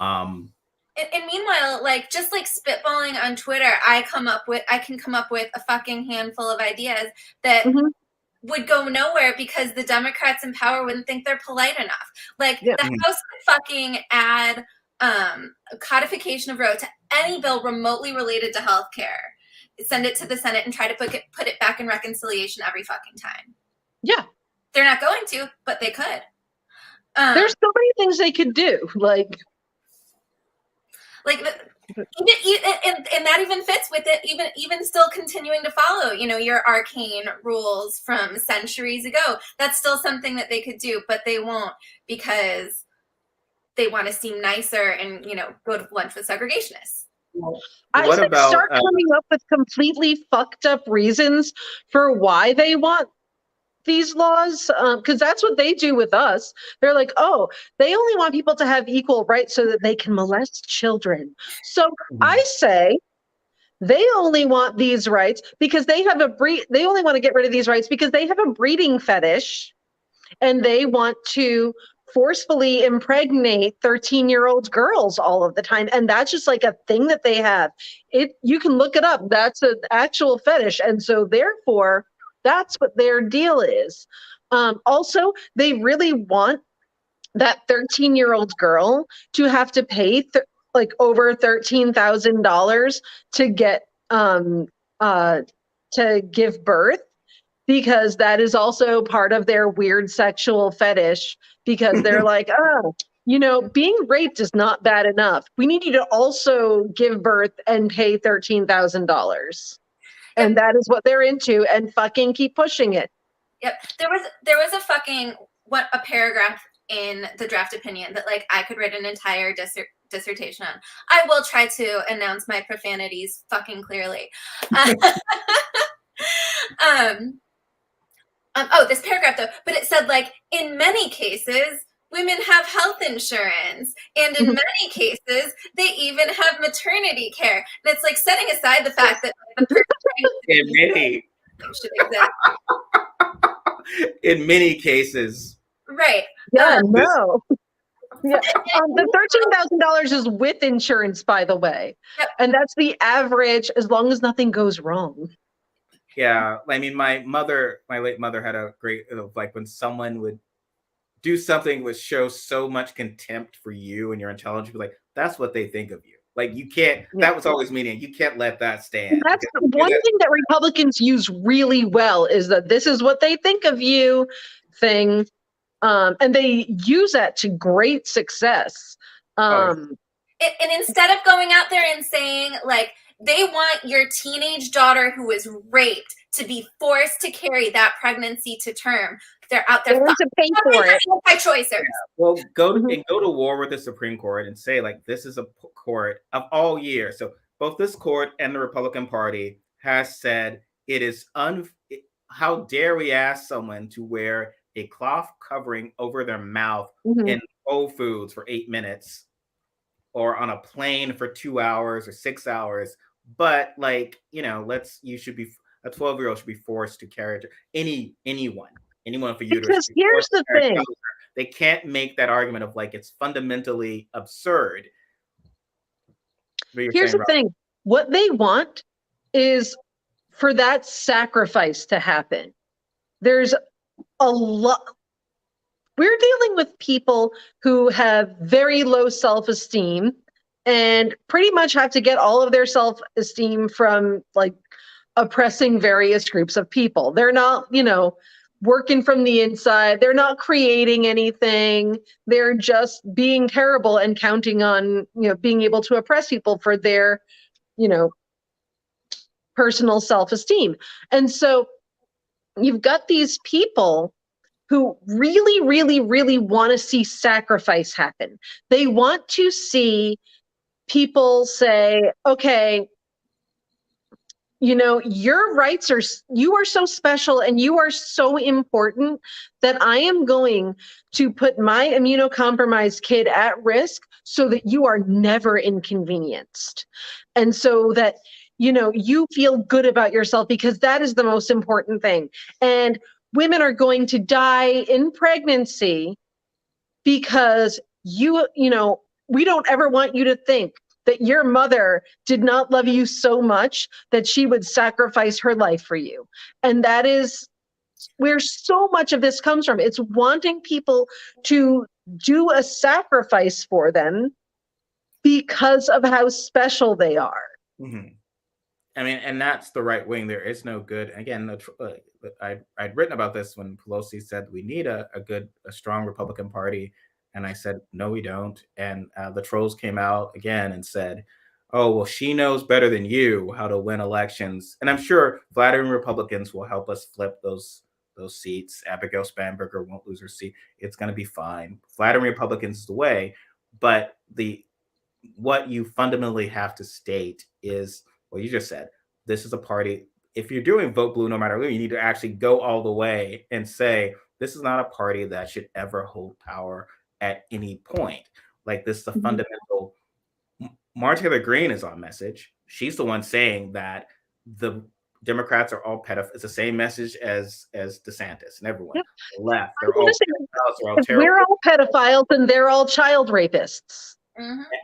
And meanwhile, just spitballing on Twitter, I can come up with a fucking handful of ideas that would go nowhere because the Democrats in power wouldn't think they're polite enough. The House could fucking add a codification of Roe to any bill remotely related to healthcare, send it to the Senate, and try to put it back in reconciliation every fucking time. Yeah. They're not going to, but they could. There's so many things they could do. And that even fits with it, even still continuing to follow, your arcane rules from centuries ago. That's still something that they could do, but they won't because they want to seem nicer and, go to lunch with segregationists. I said start coming up with completely fucked up reasons for why they want these laws, because that's what they do with us. They're like, oh, they only want people to have equal rights so that they can molest children. So I say they only want these rights because they have they only want to get rid of these rights because they have a breeding fetish, and they want to forcefully impregnate 13-year-old girls all of the time. And that's just a thing that they have. You can look it up. That's an actual fetish. And so therefore, that's what their deal is. Also, they really want that 13-year-old girl to have to pay over $13,000 to get to give birth, because that is also part of their weird sexual fetish. Because they're like, oh, being raped is not bad enough. We need you to also give birth and pay $13,000. And that is what they're into, and fucking keep pushing it. Yep. There was a paragraph in the draft opinion that I could write an entire dissertation on. I will try to announce my profanities fucking clearly. This paragraph though, but it said in many cases, women have health insurance, and in many cases, they even have maternity care. And it's setting aside the fact that the person should exist. In many cases. Right. Yeah, no. Yeah. The $13,000 is with insurance, by the way. Yep. And that's the average, as long as nothing goes wrong. Yeah. I mean, my late mother had a great, when someone would do something which shows so much contempt for you and your intelligence. Like, that's what they think of you. Like, you can't, that was always meaning you can't let that stand. That's one thing that Republicans use really well, is that this is what they think of you thing. And they use that to great success. And instead of going out there and saying, like, they want your teenage daughter who was raped to be forced to carry that pregnancy to term, they're out there to pay for it. Anti-choicers. Yeah. Well, go to war with the Supreme Court and say, like, this is a court of all years. So both this court and the Republican Party has said it is how dare we ask someone to wear a cloth covering over their mouth in Whole Foods for 8 minutes, or on a plane for 2 hours or 6 hours. But, like, you know, a 12-year-old should be forced to carry anyone for you. Because here's the thing. They can't make that argument of, like, it's fundamentally absurd. Here's the thing. What they want is for that sacrifice to happen. There's a lot. We're dealing with people who have very low self-esteem and pretty much have to get all of their self-esteem from, like, oppressing various groups of people. They're not, working from the inside. They're not creating anything. They're just being terrible and counting on, being able to oppress people for their, personal self-esteem. And so you've got these people who really, really, really want to see sacrifice happen. They want to see people say, okay, your rights you are so special and you are so important that I am going to put my immunocompromised kid at risk so that you are never inconvenienced. And so that, you feel good about yourself, because that is the most important thing. And women are going to die in pregnancy because we don't ever want you to think that your mother did not love you so much that she would sacrifice her life for you. And that is where so much of this comes from. It's wanting people to do a sacrifice for them because of how special they are. I mean, and that's the right wing. There is no good. Again, I'd written about this when Pelosi said we need a strong Republican Party. And I said, no, we don't. And the trolls came out again and said, oh, well, she knows better than you how to win elections. And I'm sure flattering Republicans will help us flip those seats. Abigail Spanberger won't lose her seat. It's going to be fine. Flattering Republicans is the way. But what you fundamentally have to state is, well, you just said, this is a party. If you're doing vote blue, no matter who, you need to actually go all the way and say, this is not a party that should ever hold power at any point. Like, this is a fundamental. Marjorie Taylor Greene is on message. She's the one saying that the Democrats are all pedophiles. It's the same message as DeSantis and everyone. The left, they're all pedophiles, they're all terrible. We're all pedophiles and they're all child rapists.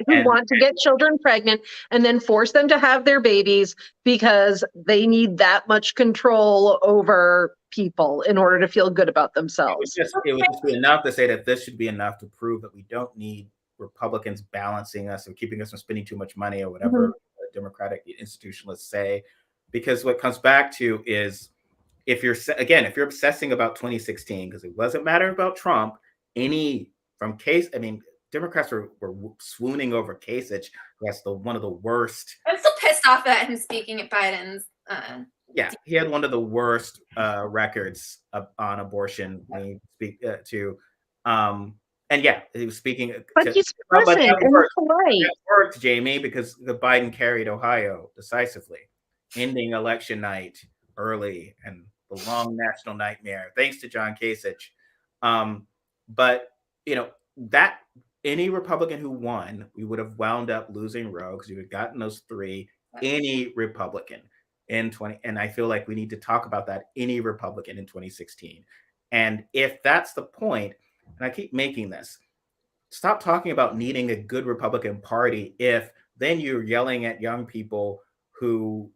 Who want to get children pregnant and then force them to have their babies because they need that much control over people in order to feel good about themselves. It would just be enough to say that this should be enough to prove that we don't need Republicans balancing us and keeping us from spending too much money or whatever Democratic institutionalists say. Because what comes back to is, if you're obsessing about 2016, because it wasn't matter about Trump, Democrats were swooning over Kasich. That's one of the worst. I'm still pissed off at him speaking at Biden's. Yeah, he had one of the worst records on abortion when he speak to. And yeah, he was speaking. But he's present and polite. That worked, Jamie, because the Biden carried Ohio decisively, ending election night early and the long national nightmare, thanks to John Kasich. But that. Any Republican who won, we would have wound up losing Roe because we would have gotten those three. Any Republican in 20, and I feel like we need to talk about that. Any Republican in 2016, and if that's the point, and I keep making this, stop talking about needing a good Republican Party if then you're yelling at young people who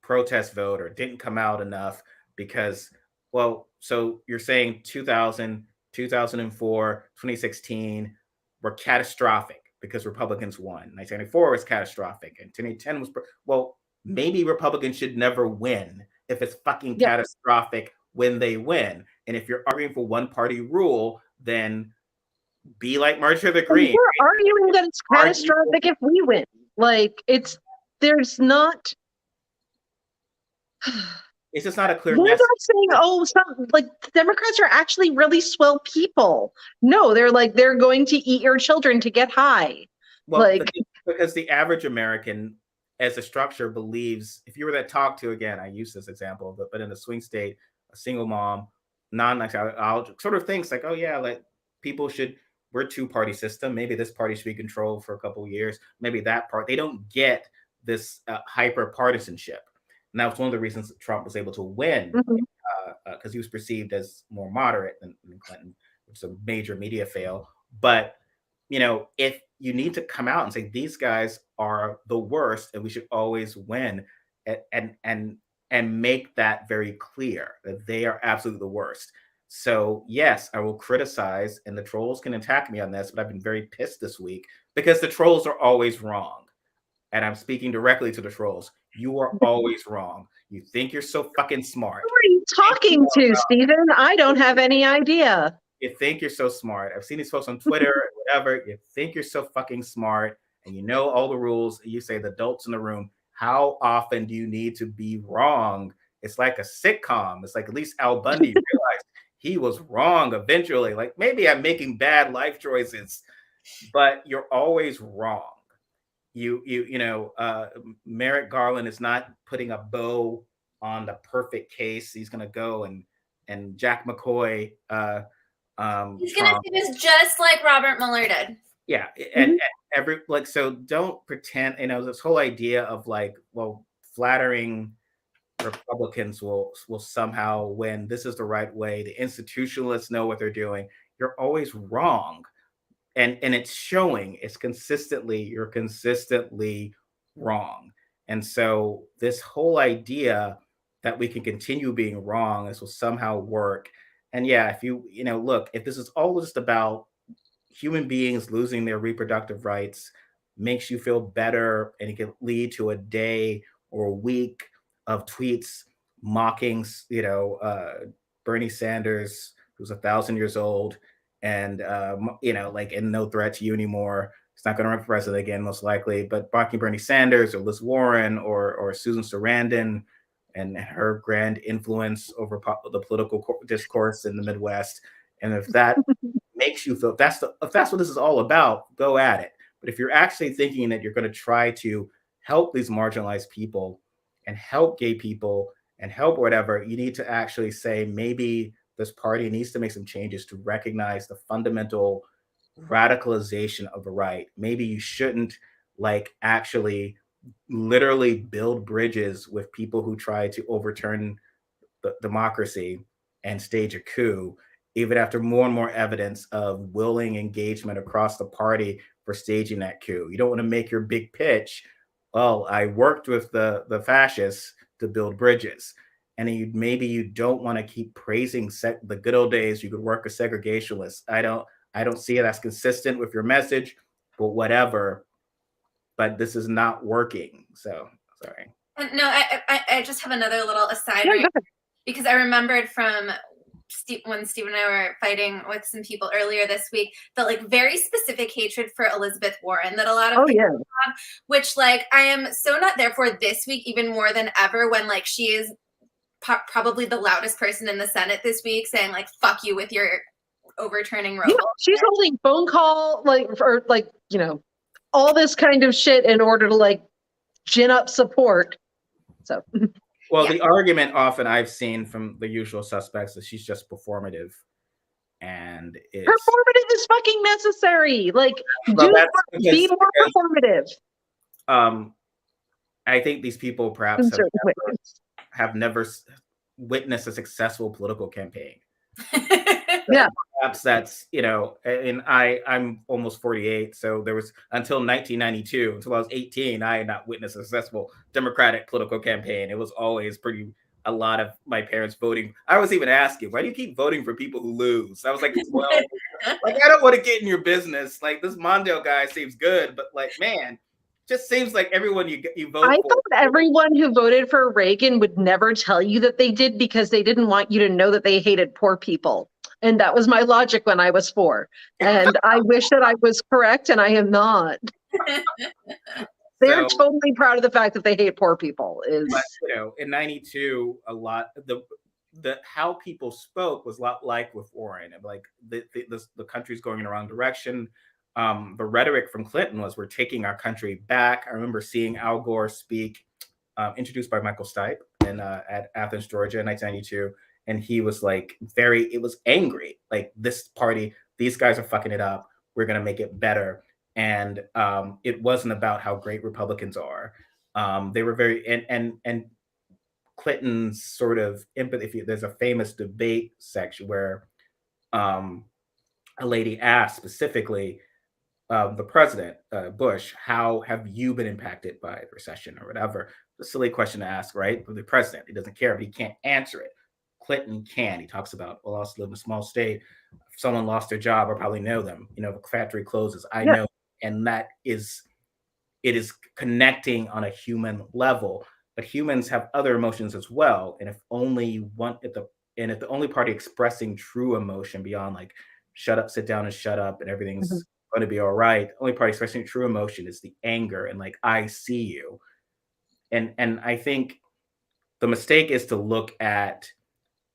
protest vote or didn't come out enough because, well, so you're saying 2000. 2004, 2016 were catastrophic because Republicans won. 1994 was catastrophic, and 2010 was well. Maybe Republicans should never win if it's fucking catastrophic when they win. And if you're arguing for one party rule, then be like March of the Green. We're arguing that it's catastrophic if we win. Like there's not. It's just not a clear We're message. not saying, Democrats are actually really swell people. No, they're going to eat your children to get high. Well, because the average American, as a structure, believes, if you were to talk to, again, I use this example, but in a swing state, a single mom, I'll sort of thinks like, oh yeah, like we're a two-party system. Maybe this party should be controlled for a couple of years. Maybe that part. They don't get this hyper partisanship. And that was one of the reasons that Trump was able to win, because he was perceived as more moderate than Clinton, which is a major media fail. But if you need to come out and say these guys are the worst and we should always win, and make that very clear that they are absolutely the worst. So yes, I will criticize, and the trolls can attack me on this, but I've been very pissed this week because the trolls are always wrong. And I'm speaking directly to the trolls. You are always wrong. You think you're so fucking smart. Who are you talking to, Stephen? I don't have any idea. You think you're so smart. I've seen these folks on Twitter or whatever. You think you're so fucking smart and you know all the rules. You say the adults in the room. How often do you need to be wrong? It's like a sitcom. It's like at least Al Bundy realized he was wrong eventually. Like maybe I'm making bad life choices, but you're always wrong. Merrick Garland is not putting a bow on the perfect case. He's going to go and Jack McCoy. He's going to do this just like Robert Mueller did. Yeah, and so don't pretend. This whole idea of flattering Republicans will somehow win. This is the right way. The institutionalists know what they're doing. You're always wrong. And it's showing. You're consistently wrong. And so this whole idea that we can continue being wrong, this will somehow work. And yeah, if if this is all just about human beings losing their reproductive rights, makes you feel better, and it can lead to a day or a week of tweets mocking, Bernie Sanders, who's 1,000 years old, and and no threat to you anymore. He's not going to run for president again, most likely. But mocking Bernie Sanders or Liz Warren or Susan Sarandon and her grand influence over the political discourse in the Midwest, and if that makes you feel if that's what this is all about, go at it. But if you're actually thinking that you're going to try to help these marginalized people and help gay people and help whatever, you need to actually say maybe this party needs to make some changes to recognize the fundamental radicalization of the right. Maybe you shouldn't actually literally build bridges with people who try to overturn the democracy and stage a coup, even after more and more evidence of willing engagement across the party for staging that coup. You don't want to make your big pitch. Well, I worked with the fascists to build bridges. And maybe you don't want to keep praising the good old days you could work with segregationists. I don't see it as consistent with your message, but whatever. But this is not working. So sorry. No, I just have another little aside, right? Because I remembered from when Steve and I were fighting with some people earlier this week, the very specific hatred for Elizabeth Warren that a lot of people have, which I am so not there for this week, even more than ever, when she is probably the loudest person in the Senate this week saying fuck you with your overturning Roe. Yeah, she's holding phone call all this kind of shit in order to gin up support. So well, the argument often I've seen from the usual suspects is she's just performative, and performative is fucking necessary. Be more performative. I think these people perhaps have never witnessed a successful political campaign. Yeah. Perhaps that's, and I'm almost 48. So there was until 1992, until I was 18, I had not witnessed a successful Democratic political campaign. It was always pretty a lot of my parents voting. I was even asking, why do you keep voting for people who lose? I was like, well, like I don't want to get in your business. Like this Mondale guy seems good, but like, man, just seems like everyone you vote I for. thought everyone who voted for Reagan would never tell you that they did because they didn't want you to know that they hated poor people. And that was my logic when I was 4. And I wish that I was correct, and I am not. They're totally proud of the fact that they hate poor people. But, you know, in '92, a lot the how people spoke was a lot like with Warren, and like the country's going in the wrong direction. The rhetoric from Clinton was, "We're taking our country back." I remember seeing Al Gore speak, introduced by Michael Stipe, at Athens, Georgia, in 1992, and he was like it was angry, like this party, these guys are fucking it up. We're gonna make it better. And it wasn't about how great Republicans are. They were very and Clinton's sort of empathy. There's a famous debate section where a lady asked specifically the president, Bush, how have you been impacted by the recession or whatever? It's a silly question to ask, right? But the president, he doesn't care, but he can't answer it. Clinton can. He talks about, well, I also live in a small state. If someone lost their job, I probably know them. You know, if a factory closes, I know. And it is connecting on a human level. But humans have other emotions as well. And if the only party expressing true emotion beyond like shut up, sit down and shut up and everything's going to be all right, the only party expressing true emotion is the anger and like, I see you. And I think the mistake is to look at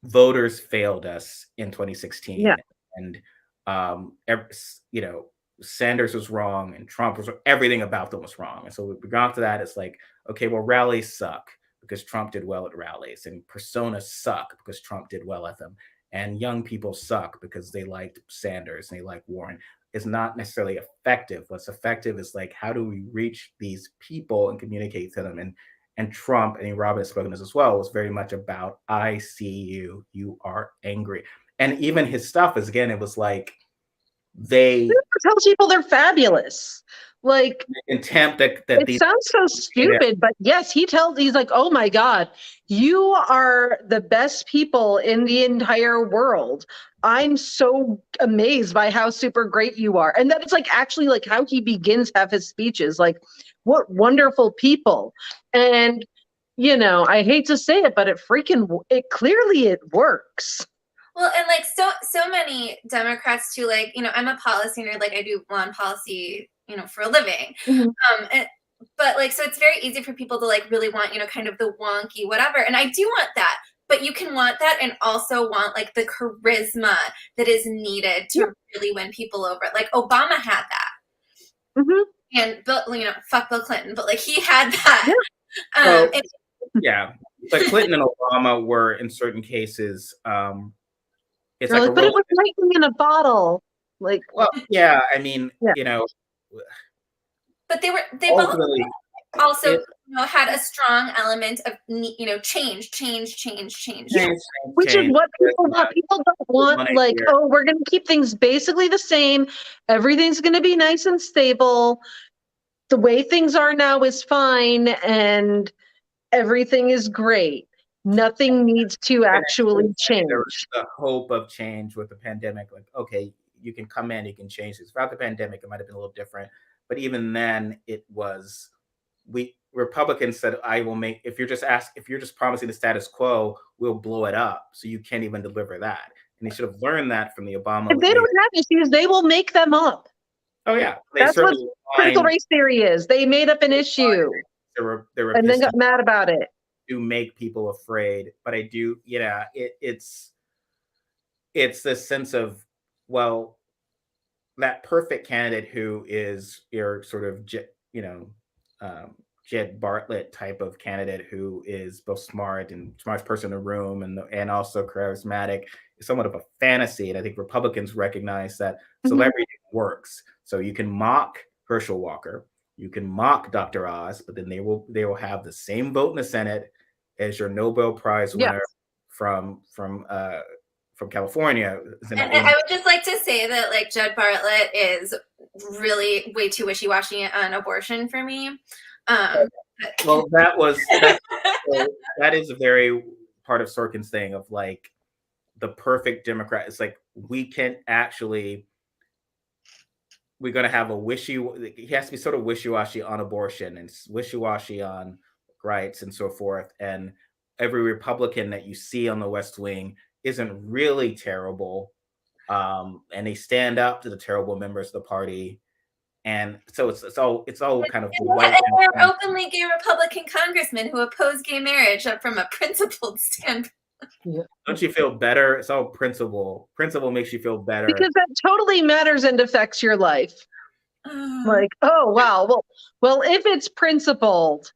voters failed us in 2016. Yeah. And you know, Sanders was wrong and Trump was, everything about them was wrong. And so we got to that. It's like, okay, well, rallies suck because Trump did well at rallies, and personas suck because Trump did well at them. And young people suck because they liked Sanders and they like Warren. It's not necessarily effective. What's effective is like, how do we reach these people and communicate to them? And Trump, and Robin has spoken this as well, was very much about, I see you, you are angry. And even his stuff is, again, it was like, they tell people they're fabulous. Like contempt that it sounds so stupid, but yes, he's like, oh my God, you are the best people in the entire world. I'm so amazed by how super great you are. And that it's like actually like how he begins half his speeches, like what wonderful people. And you know, I hate to say it, but it clearly it works. Well, and like so many Democrats too, like, you know, I'm a policy nerd, like I do law policy, you know, for a living. But like, so it's very easy for people to like really want, you know, kind of the wonky whatever. And I do want that, but you can want that and also want like the charisma that is needed to really win people over. Like Obama had that. And Bill, you know, fuck Bill Clinton, but like he had that. But Clinton and Obama were in certain cases, it's like but it was lightning in a bottle. Like, well, yeah, I mean, you know, but they both also you know, had a strong element of, you know, change. Which is what people want. People don't want like, oh, we're going to keep things basically the same. Everything's going to be nice and stable. The way things are now is fine, and everything is great. Nothing needs to actually change. There's the hope of change with the pandemic. Like, okay, you can come in, you can change this. Without the pandemic, it might have been a little different. But even then, it was, Republicans said, I will make, if you're just promising the status quo, we'll blow it up. So you can't even deliver that. And they should have learned that from the Obama. If they don't have issues, they will make them up. Oh, yeah. That's what critical race theory is. They made up an issue and then got mad about it. To make people afraid. But I do, it's this sense of, well, that perfect candidate who is your sort of, Jed Bartlett type of candidate who is both smartest person in the room and also charismatic is somewhat of a fantasy. And I think Republicans recognize that celebrity works. So you can mock Herschel Walker, you can mock Dr. Oz, but then they will have the same vote in the Senate as your Nobel Prize winner from California. And I would just like to say that like Jed Bartlett is really way too wishy-washy on abortion for me. Well, that is a very part of Sorkin's thing of like the perfect Democrat. It's like we can't actually. We're going to have a he has to be sort of wishy-washy on abortion and wishy-washy on rights and so forth. And every Republican that you see on the West Wing isn't really terrible. And they stand up to the terrible members of the party. And so it's all kind of white. And there are openly gay Republican congressmen who oppose gay marriage from a principled standpoint. Yeah. Don't you feel better? It's all principle. Principle makes you feel better. Because that totally matters and affects your life. Like, oh, wow. Well, if it's principled.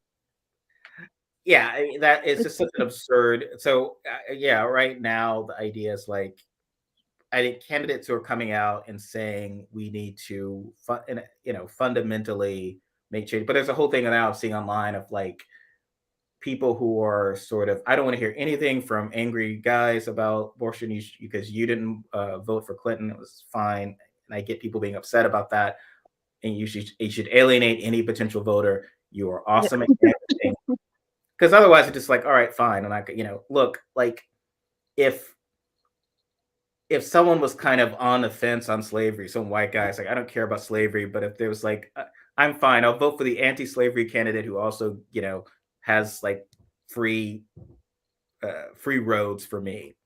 Yeah, that is just such an absurd. So, yeah, right now, the idea is like, I think candidates who are coming out and saying we need to, fundamentally make change. But there's a whole thing that I'm seeing online of like, people who are sort of, I don't want to hear anything from angry guys about abortion because you didn't vote for Clinton. It was fine. And I get people being upset about that. And you should alienate any potential voter. You are awesome at canvassing. Because otherwise it's just like, all right, fine. And I could, look, like if someone was kind of on the fence on slavery, some white guy's like, I don't care about slavery, but if there was like, I'm fine, I'll vote for the anti-slavery candidate who also, has like free roads for me,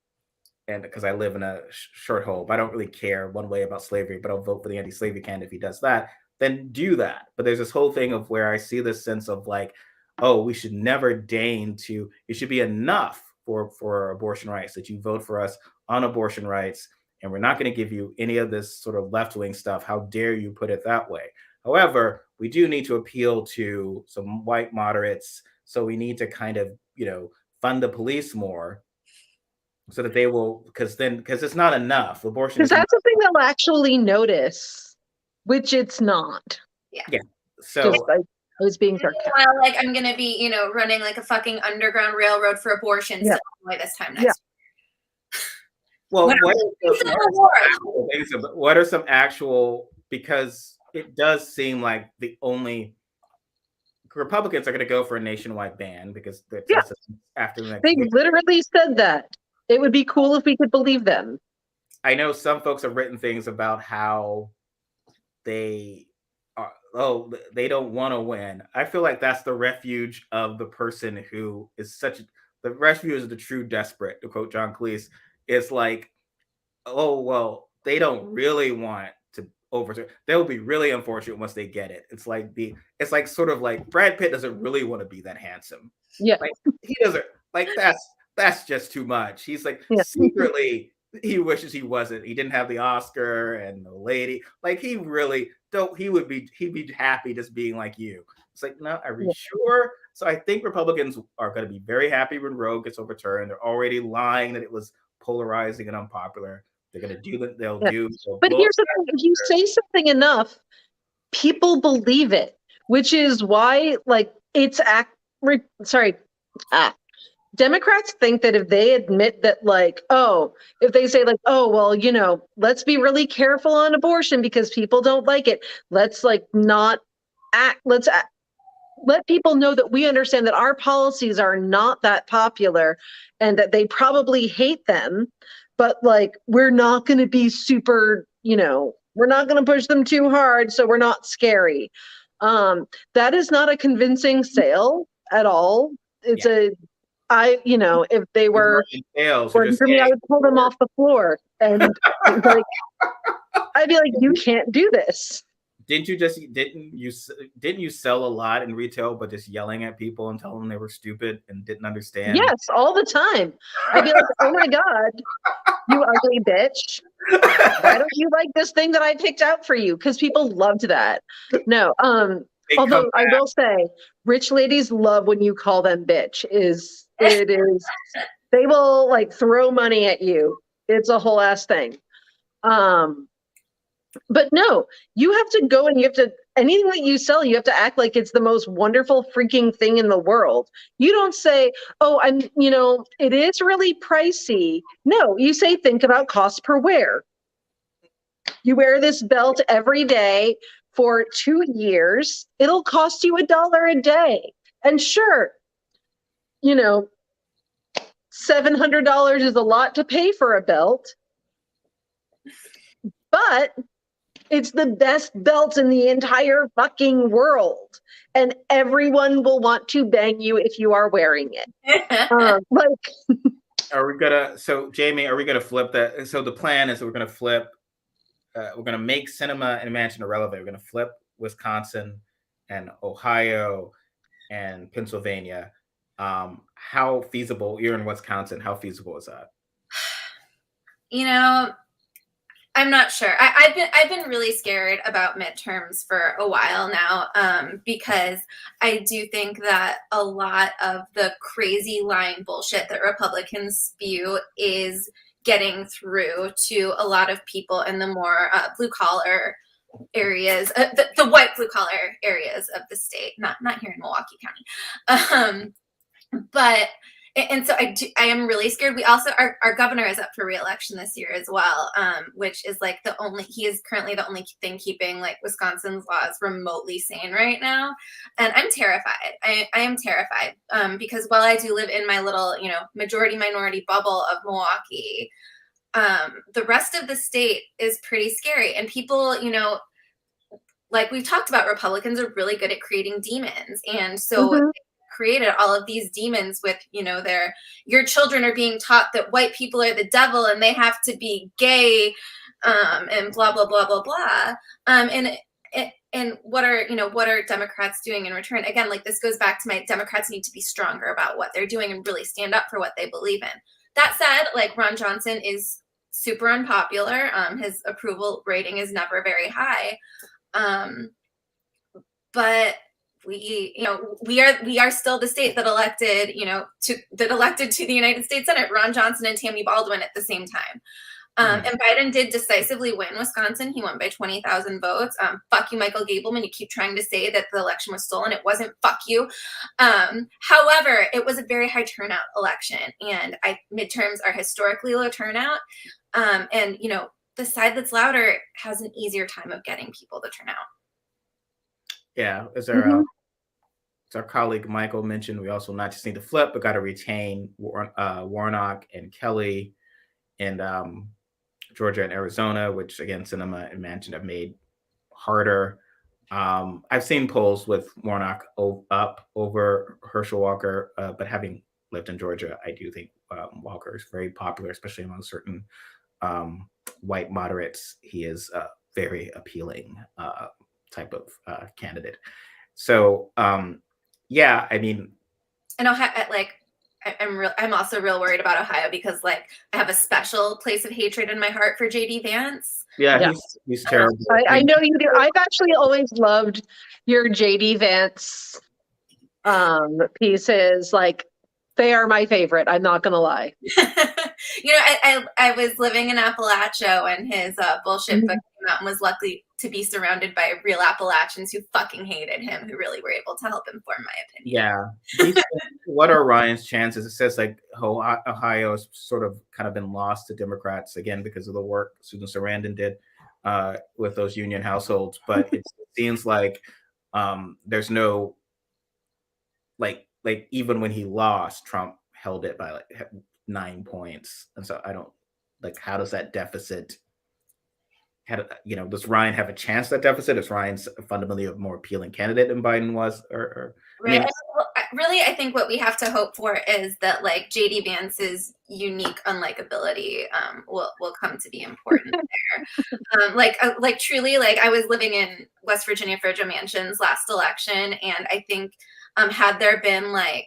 and because I live in a short hole, but I don't really care one way about slavery, but I'll vote for the anti-slavery candidate if he does that. Then do that. But there's this whole thing of where I see this sense of like, oh, we should never deign to. It should be enough for abortion rights that you vote for us on abortion rights, and we're not going to give you any of this sort of left-wing stuff. How dare you put it that way? However, we do need to appeal to some white moderates. So we need to kind of, fund the police more so that they will, because it's not enough. Abortion Because that's something they'll actually notice, which it's not. Yeah. So I was being sarcastic. Well, like I'm going to be, running like a fucking underground railroad for abortion this time next year. Well, what are some actual, because it does seem like the only Republicans are going to go for a nationwide ban because after the next they literally said that it would be cool if we could believe them. I know some folks have written things about how they don't want to win. I feel like that's the refuge of the person who is the refuge of the true desperate, to quote John Cleese. It's like, oh, well, they don't really want to overturn. They'll be really unfortunate once they get it. It's like sort of like Brad Pitt doesn't really want to be that handsome. Yeah. Like he doesn't, like that's just too much. He's like secretly he wishes he wasn't. He didn't have the Oscar and the lady. Like he'd be happy just being like you. It's like, no, are we sure? So I think Republicans are going to be very happy when Roe gets overturned. They're already lying that it was polarizing and unpopular. They're going to do that. But here's the thing: if you say something enough, people believe it, which is why, like, Democrats think that if they admit that, like, if they say, like, well, let's be really careful on abortion because people don't like it. Let's like not act. Let people know that we understand that our policies are not that popular and that they probably hate them, but like we're not going to be super, we're not going to push them too hard, so we're not scary. That is not a convincing sale at all. It's if they were working for me, I would pull them off the floor and like I'd be like, you can't do this. Didn't you sell a lot in retail, but just yelling at people and telling them they were stupid and didn't understand? Yes, all the time. I'd be like, oh my God, you ugly bitch. Why don't you like this thing that I picked out for you? Because people loved that. No, although I will say, rich ladies love when you call them bitch. They will like throw money at you. It's a whole ass thing. But no, you have to go and anything that you sell, you have to act like it's the most wonderful freaking thing in the world. You don't say, it is really pricey. No, you say, think about cost per wear. You wear this belt every day for 2 years. It'll cost you $1 a day. And sure, $700 is a lot to pay for a belt, but it's the best belt in the entire fucking world. And everyone will want to bang you if you are wearing it. Are we gonna, so Jamie, are we gonna flip that? So the plan is that we're gonna flip, we're gonna make cinema and mansion irrelevant. We're gonna flip Wisconsin and Ohio and Pennsylvania. How feasible, you're in Wisconsin, how feasible is that? You know, I'm not sure. I've been really scared about midterms for a while now, because I do think that a lot of the crazy lying bullshit that Republicans spew is getting through to a lot of people in the more blue collar areas, the white blue collar areas of the state, not here in Milwaukee County. But and so I am really scared. We also, our governor is up for re-election this year as well, which is like he is currently the only thing keeping like Wisconsin's laws remotely sane right now. And I'm terrified. I am terrified, because while I do live in my little, majority minority bubble of Milwaukee, the rest of the state is pretty scary. And people, like we've talked about, Republicans are really good at creating demons. And so created all of these demons with, your children are being taught that white people are the devil and they have to be gay, and blah, blah, blah, blah, blah. And what are Democrats doing in return? Again, like this goes back to my Democrats need to be stronger about what they're doing and really stand up for what they believe in. That said, like Ron Johnson is super unpopular. His approval rating is never very high. But we are still the state that elected, to the United States Senate Ron Johnson and Tammy Baldwin at the same time. And Biden did decisively win Wisconsin. He won by 20,000 votes. Fuck you, Michael Gableman. You keep trying to say that the election was stolen. It wasn't. Fuck you. However, it was a very high turnout election, and midterms are historically low turnout. And the side that's louder has an easier time of getting people to turn out. Yeah, as our colleague Michael mentioned, we also not just need to flip, but got to retain Warnock and Kelly and Georgia and Arizona, which again, Sinema and Manchin have made harder. I've seen polls with Warnock up over Herschel Walker, but having lived in Georgia, I do think Walker is very popular, especially among certain white moderates. He is a very appealing type of candidate. So yeah, I mean, and I'm also real worried about Ohio because like I have a special place of hatred in my heart for JD Vance. Yeah. He's terrible. I know you do. I've actually always loved your JD Vance pieces. Like they are my favorite. I'm not gonna lie. I was living in Appalachia when his bullshit book came out and was lucky to be surrounded by real Appalachians who fucking hated him, who really were able to help inform my opinion. Yeah. What are Ryan's chances? It says like Ohio has sort of kind of been lost to Democrats again because of the work Susan Sarandon did with those union households. But it seems like there's no like even when he lost, Trump held it by like 9 points. And so I don't like, how does that deficit, does Ryan have a chance at that deficit? Is Ryan's fundamentally a more appealing candidate than Biden was? Right. Really, I think what we have to hope for is that like JD Vance's unique unlikability will come to be important there. Like truly, like I was living in West Virginia for Joe Manchin's last election, and I think had there been like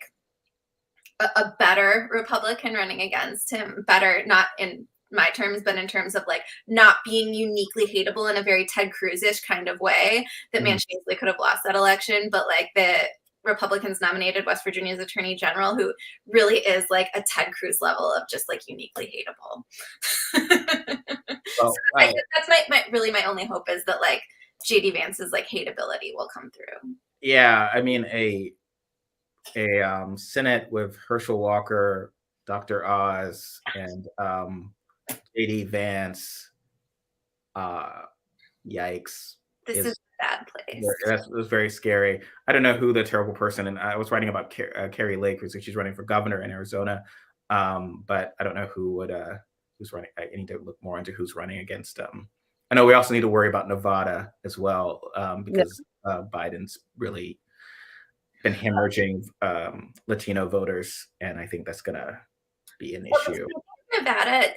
a better Republican running against him, better not in my terms, but in terms of like not being uniquely hateable in a very Ted Cruz-ish kind of way, that Manchin easily could have lost that election. But like the Republicans nominated West Virginia's Attorney General, who really is like a Ted Cruz level of just like uniquely hateable. So that's my only hope is that like JD Vance's like hateability will come through. Yeah, I mean a Senate with Herschel Walker, Dr. Oz, and JD Vance. Yikes! This is a bad place. That was very scary. I don't know who the terrible person, and I was writing about Carrie Lake, because she's running for governor in Arizona. But I don't know who's running. I need to look more into who's running against. I know we also need to worry about Nevada as well, because Biden's really been hemorrhaging Latino voters, and I think that's gonna be an issue. Nevada,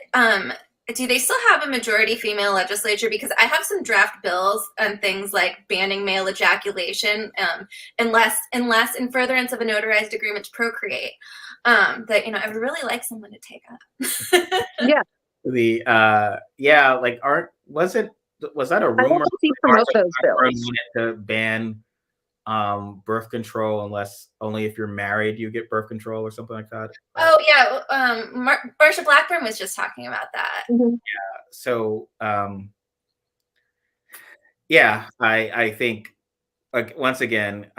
do they still have a majority female legislature? Because I have some draft bills on things like banning male ejaculation, unless in furtherance of a notarized agreement to procreate. That I would really like someone to take up. Was that a I rumor? don't think promote those bills. Wanted to ban birth control unless only if you're married you get birth control or something like that. Oh yeah, Marsha Blackburn was just talking about that. Mm-hmm. Yeah. So I think, like, once again,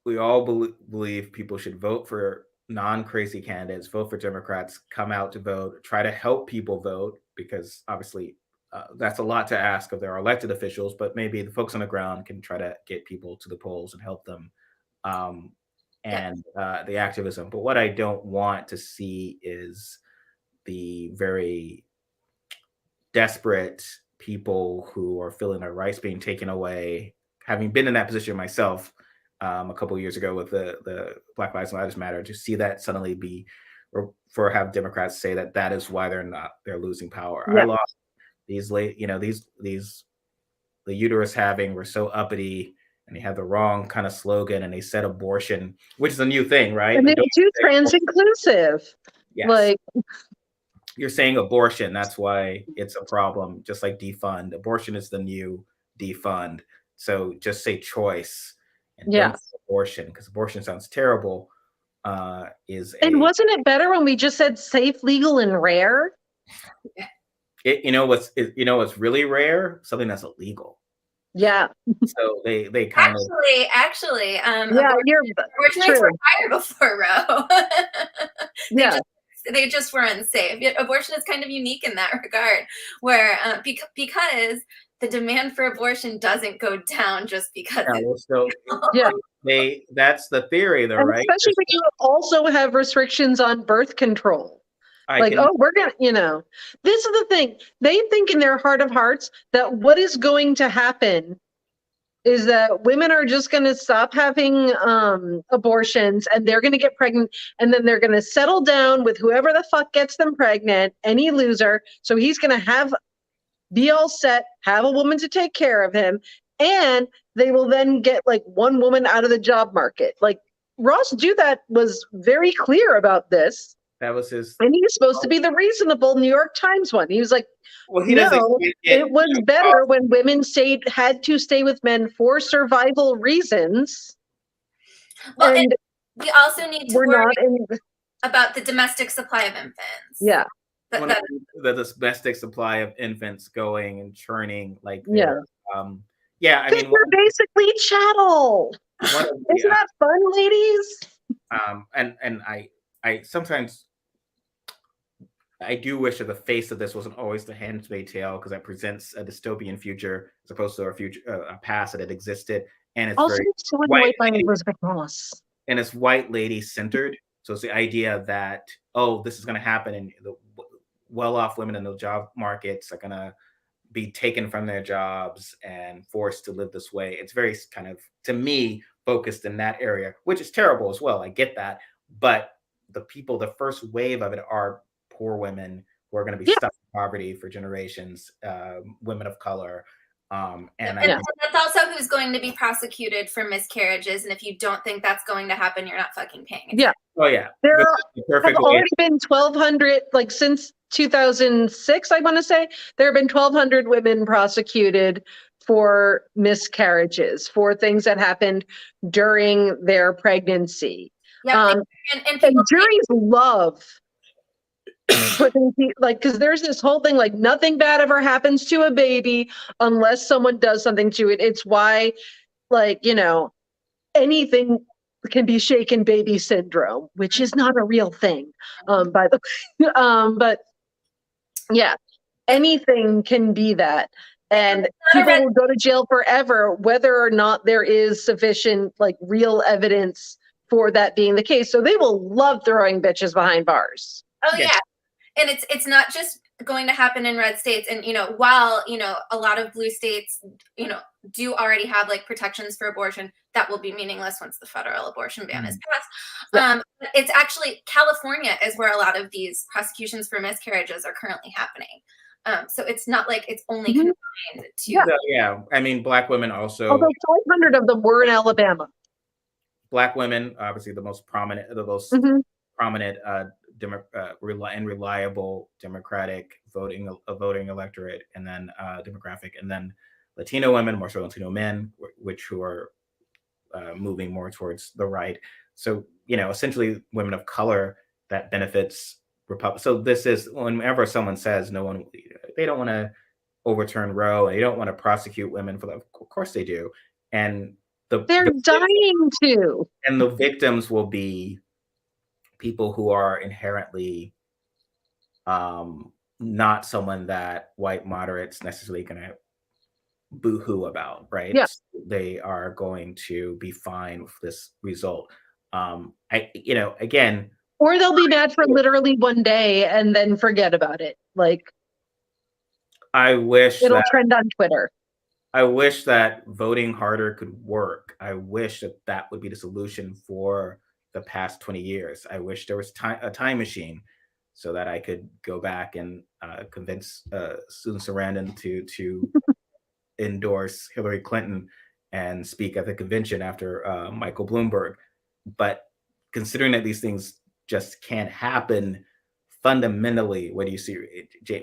we all believe people should vote for non-crazy candidates, vote for Democrats, come out to vote, try to help people vote, because obviously that's a lot to ask of their elected officials, but maybe the folks on the ground can try to get people to the polls and help them, the activism. But what I don't want to see is the very desperate people who are feeling their rights being taken away. Having been in that position myself a couple of years ago with the Black Lives Matter, to see that suddenly be, or for have Democrats say that is why they're losing power. Yeah. I lost the uterus having were so uppity, and they had the wrong kind of slogan, and they said abortion, which is a new thing, right? And they do trans inclusive. Yes. Like, you're saying abortion, that's why it's a problem. Just like defund. Abortion is the new defund. So just say choice and don't say abortion, because abortion sounds terrible. And wasn't it better when we just said safe, legal, and rare? What's really rare? Something that's illegal. Yeah. So they kind of actually abortion rates were higher before Roe. Yeah. They just were unsafe. Yet abortion is kind of unique in that regard, where because the demand for abortion doesn't go down just because. That's the theory, though, right? Especially when you also have restrictions on birth control. We're gonna, this is the thing. They think in their heart of hearts that what is going to happen is that women are just going to stop having abortions, and they're going to get pregnant, and then they're going to settle down with whoever the fuck gets them pregnant, any loser. So he's going to be all set, have a woman to take care of him, and they will then get like one woman out of the job market. Like, Ross Douthat was very clear about this. That was his. And he's supposed to be the reasonable New York Times one. He was like, it was better when women had to stay with men for survival reasons. Well, and we also need to worry about the domestic supply of infants. Yeah. The domestic supply of infants going and churning like we're basically chattel. Isn't that fun, ladies? And I sometimes I do wish that the face of this wasn't always the Handmaid's Tale, because that presents a dystopian future as opposed to a past that had existed, and it's also very so annoyed by Elizabeth Moss. And it's white lady centered. So it's the idea that this is going to happen, and the well-off women in the job markets are going to be taken from their jobs and forced to live this way. It's very kind of, to me, focused in that area, which is terrible as well. I get that, but the first wave of it are poor women who are going to be stuck in poverty for generations, women of color. And that's also who's going to be prosecuted for miscarriages. And if you don't think that's going to happen, you're not fucking paying attention. Yeah. Oh, yeah. There have already been 1,200, like since 2006, I want to say, there have been 1,200 women prosecuted for miscarriages, for things that happened during their pregnancy. Yeah, and juries love putting, because there's this whole thing, like, nothing bad ever happens to a baby unless someone does something to it. It's why, anything can be shaken baby syndrome, which is not a real thing, by the way. But yeah, anything can be that. And people will go to jail forever, whether or not there is sufficient, real evidence for that being the case. So they will love throwing bitches behind bars. Oh Yeah. yeah. And it's not just going to happen in red states. And, while, a lot of blue states, do already have like protections for abortion, that will be meaningless once the federal abortion ban is passed. Yeah. It's actually California is where a lot of these prosecutions for miscarriages are currently happening. So it's not like it's only confined to. Yeah. So, yeah, I mean, Black women also. Although 500 of them were in Alabama. Black women, obviously, the most prominent, prominent and reliable Democratic voting electorate, and then demographic, and then Latino women, more so Latino men, who are moving more towards the right. So, essentially, women of color that benefits Republic. So this is whenever someone says they don't want to overturn Roe, and they don't want to prosecute women for that. Of course they do, and they're dying to. And the victims will be people who are inherently not someone that white moderates necessarily going to boo-hoo about, right? Yeah. They are going to be fine with this result. Again, or they'll be mad for literally one day and then forget about it. Like, I wish it'll trend on Twitter. I wish that voting harder could work. I wish that would be the solution for the past 20 years. I wish there was a time machine so that I could go back and convince Susan Sarandon to endorse Hillary Clinton and speak at the convention after Michael Bloomberg. But considering that these things just can't happen fundamentally, what do you see?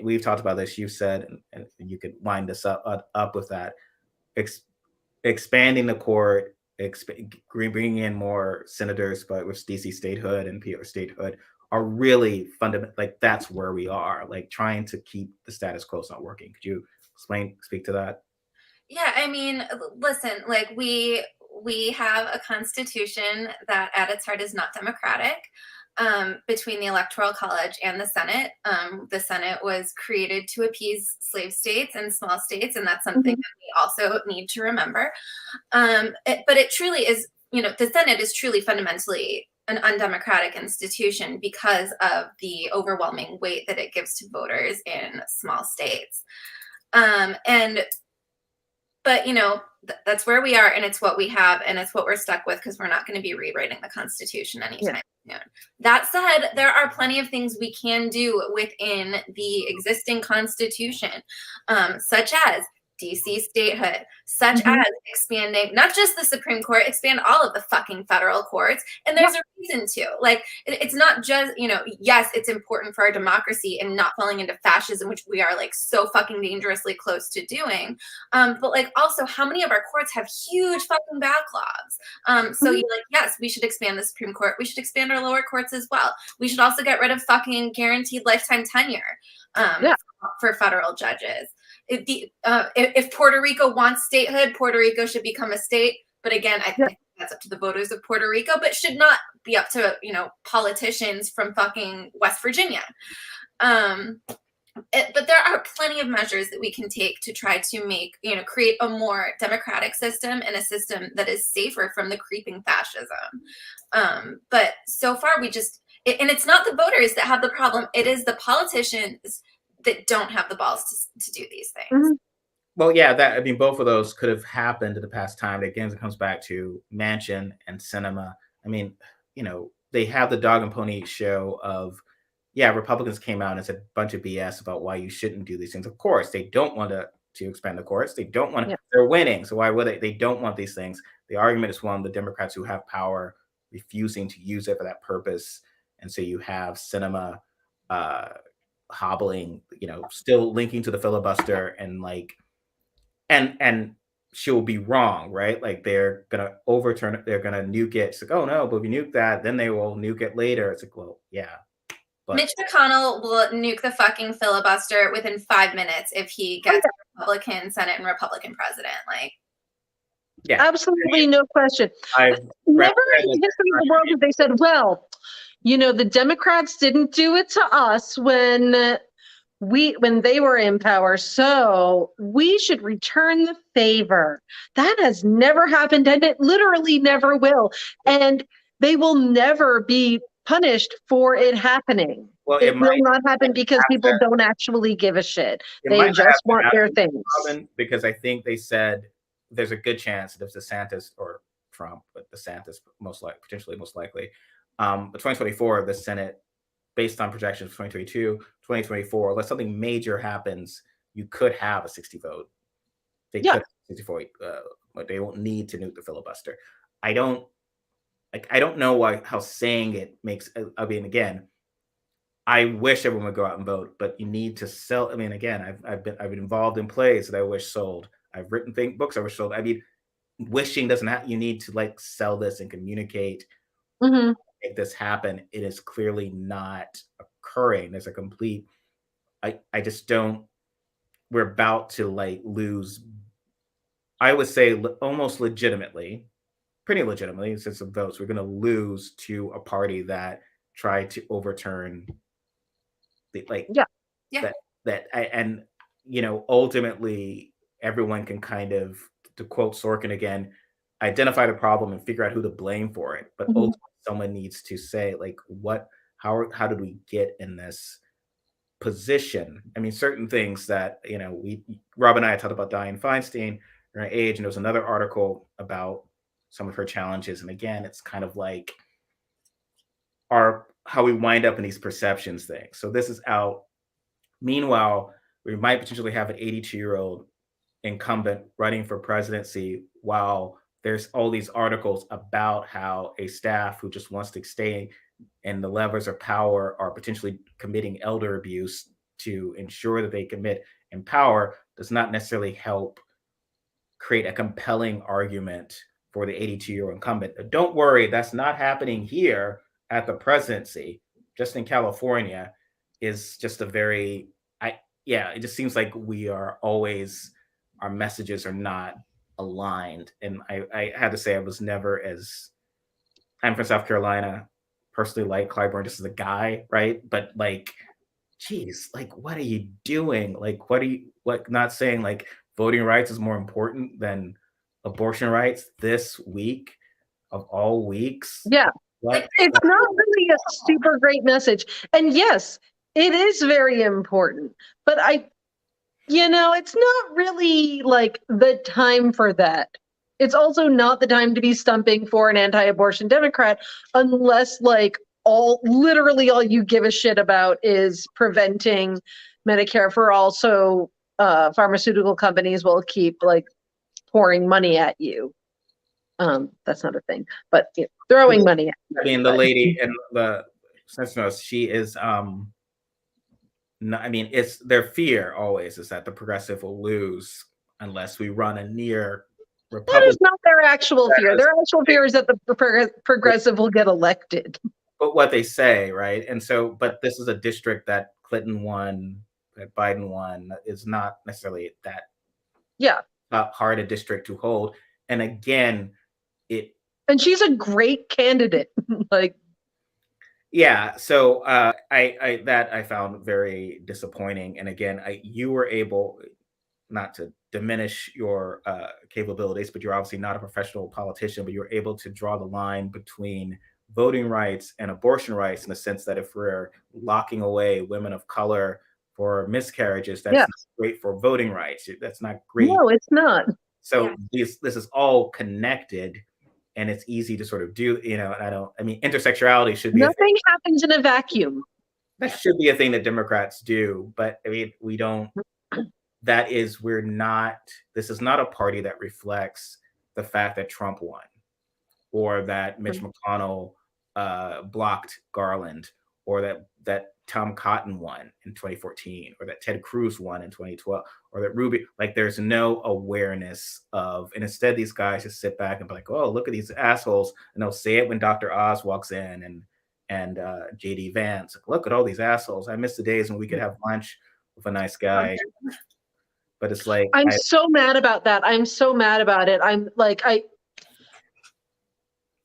We've talked about this. You said, and you could wind us up with that, expanding the court, bringing in more senators, but with DC statehood and PR statehood are really fundamental. Like, that's where we are. Like, trying to keep the status quo is not working. Could you speak to that? Yeah, I mean, listen, like we have a constitution that at its heart is not democratic. Between the Electoral College and the Senate. The Senate was created to appease slave states and small states, and that's something that we also need to remember. But it truly is, the Senate is truly fundamentally an undemocratic institution because of the overwhelming weight that it gives to voters in small states. But, that's where we are, and it's what we have, and it's what we're stuck with because we're not going to be rewriting the Constitution anytime soon. That said, there are plenty of things we can do within the existing Constitution, such as DC statehood, such as expanding not just the Supreme Court, expand all of the fucking federal courts. And there's a reason to. Like, it's not just, yes, it's important for our democracy and not falling into fascism, which we are like so fucking dangerously close to doing. But like, also, how many of our courts have huge fucking backlogs? So you're like, yes, we should expand the Supreme Court. We should expand our lower courts as well. We should also get rid of fucking guaranteed lifetime tenure for federal judges. If Puerto Rico wants statehood, Puerto Rico should become a state. But again, I think that's up to the voters of Puerto Rico, but should not be up to, politicians from fucking West Virginia. But there are plenty of measures that we can take to try to make, create a more democratic system and a system that is safer from the creeping fascism. But so far and it's not the voters that have the problem. It is the politicians that don't have the balls to do these things. Well, yeah, both of those could have happened in the past time. Again, it comes back to Manchin and Sinema. I mean, they have the dog and pony show of, Republicans came out and said a bunch of BS about why you shouldn't do these things. Of course, they don't want to expand the courts. They don't want to, they're winning. So why would they? They don't want these things. The argument is one, the Democrats who have power refusing to use it for that purpose. And so you have Sinema hobbling, still linking to the filibuster, and like, and she'll be wrong, right? Like, they're gonna overturn it, they're gonna nuke it. It's like, oh no, but if you nuke that, then they will nuke it later. It's like, well, yeah. But Mitch McConnell will nuke the fucking filibuster within 5 minutes if he gets a Republican Senate and Republican president. Like, absolutely no question. Never in the history of the world have they said, well, the Democrats didn't do it to us when they were in power, so we should return the favor. That has never happened, and it literally never will. And they will never be punished for it happening. Well, It will not happen because people don't actually give a shit. They just want their things. Because I think they said there's a good chance that if DeSantis or Trump, but DeSantis potentially most likely, but 2024, the Senate, based on projections for 2022, 2024, unless something major happens, you could have a 60 vote. They could have 64, but they won't need to nuke the filibuster. I don't know how saying it makes. I mean, again, I wish everyone would go out and vote, but you need to sell. I mean, again, I've been involved in plays that I wish sold. I've written books I wish sold. I mean, wishing doesn't have. You need to like sell this and communicate, make this happen. It is clearly not occurring. There's a complete. I just don't. We're about to like lose. I would say almost legitimately, pretty legitimately, since of votes, we're going to lose to a party that tried to overturn the and ultimately everyone can kind of, to quote Sorkin again, identify the problem and figure out who to blame for it. But ultimately someone needs to say like, how did we get in this position? I mean, certain things that, Rob and I talked about Dianne Feinstein, her age, and there was another article about some of her challenges. And again, it's kind of like how we wind up in these perceptions things. So this is out. Meanwhile, we might potentially have an 82-year-old incumbent running for presidency while there's all these articles about how a staff who just wants to stay in the levers of power are potentially committing elder abuse to ensure that they commit in power does not necessarily help create a compelling argument for the 82-year-old incumbent. Don't worry, that's not happening here at the presidency. Just in California is just a very, it just seems like our messages are not aligned. And I had to say, I'm from South Carolina, personally like Clyburn just as a guy, right? But like, geez, like, what are you doing? Like, not saying like voting rights is more important than abortion rights this week of all weeks? Yeah. It's not really a super great message. And yes, it is very important, but it's not really like the time for that. It's also not the time to be stumping for an anti-abortion Democrat unless like literally all you give a shit about is preventing Medicare for all. So pharmaceutical companies will keep like pouring money at you. That's not a thing, but throwing money at you. I mean, the lady in the Sentinels, she is it's their fear always is that the progressive will lose unless we run a near Republican. That is not their actual fear. Their actual fear is that the progressive will get elected. But what they say, right? And so, but this is a district that Clinton won, that Biden won, is not necessarily that hard a district to hold. And again, and she's a great candidate. So I found very disappointing. And again, you were able, not to diminish your capabilities, but you're obviously not a professional politician, but you're able to draw the line between voting rights and abortion rights in the sense that if we're locking away women of color for miscarriages, that's not great for voting rights. That's not great. No, it's not. So this is all connected. And it's easy to sort of do, intersectionality should be. Nothing happens in a vacuum. That should be a thing that Democrats do. But I mean, we don't, this is not a party that reflects the fact that Trump won or that Mitch McConnell blocked Garland or that Tom Cotton won in 2014 or that Ted Cruz won in 2012 or that Ruby, like there's no awareness of, and instead these guys just sit back and be like, oh, look at these assholes. And they'll say it when Dr. Oz walks in and JD Vance, like, look at all these assholes. I miss the days when we could have lunch with a nice guy. But it's like, I'm so mad about that. I'm so mad about it. I'm like, on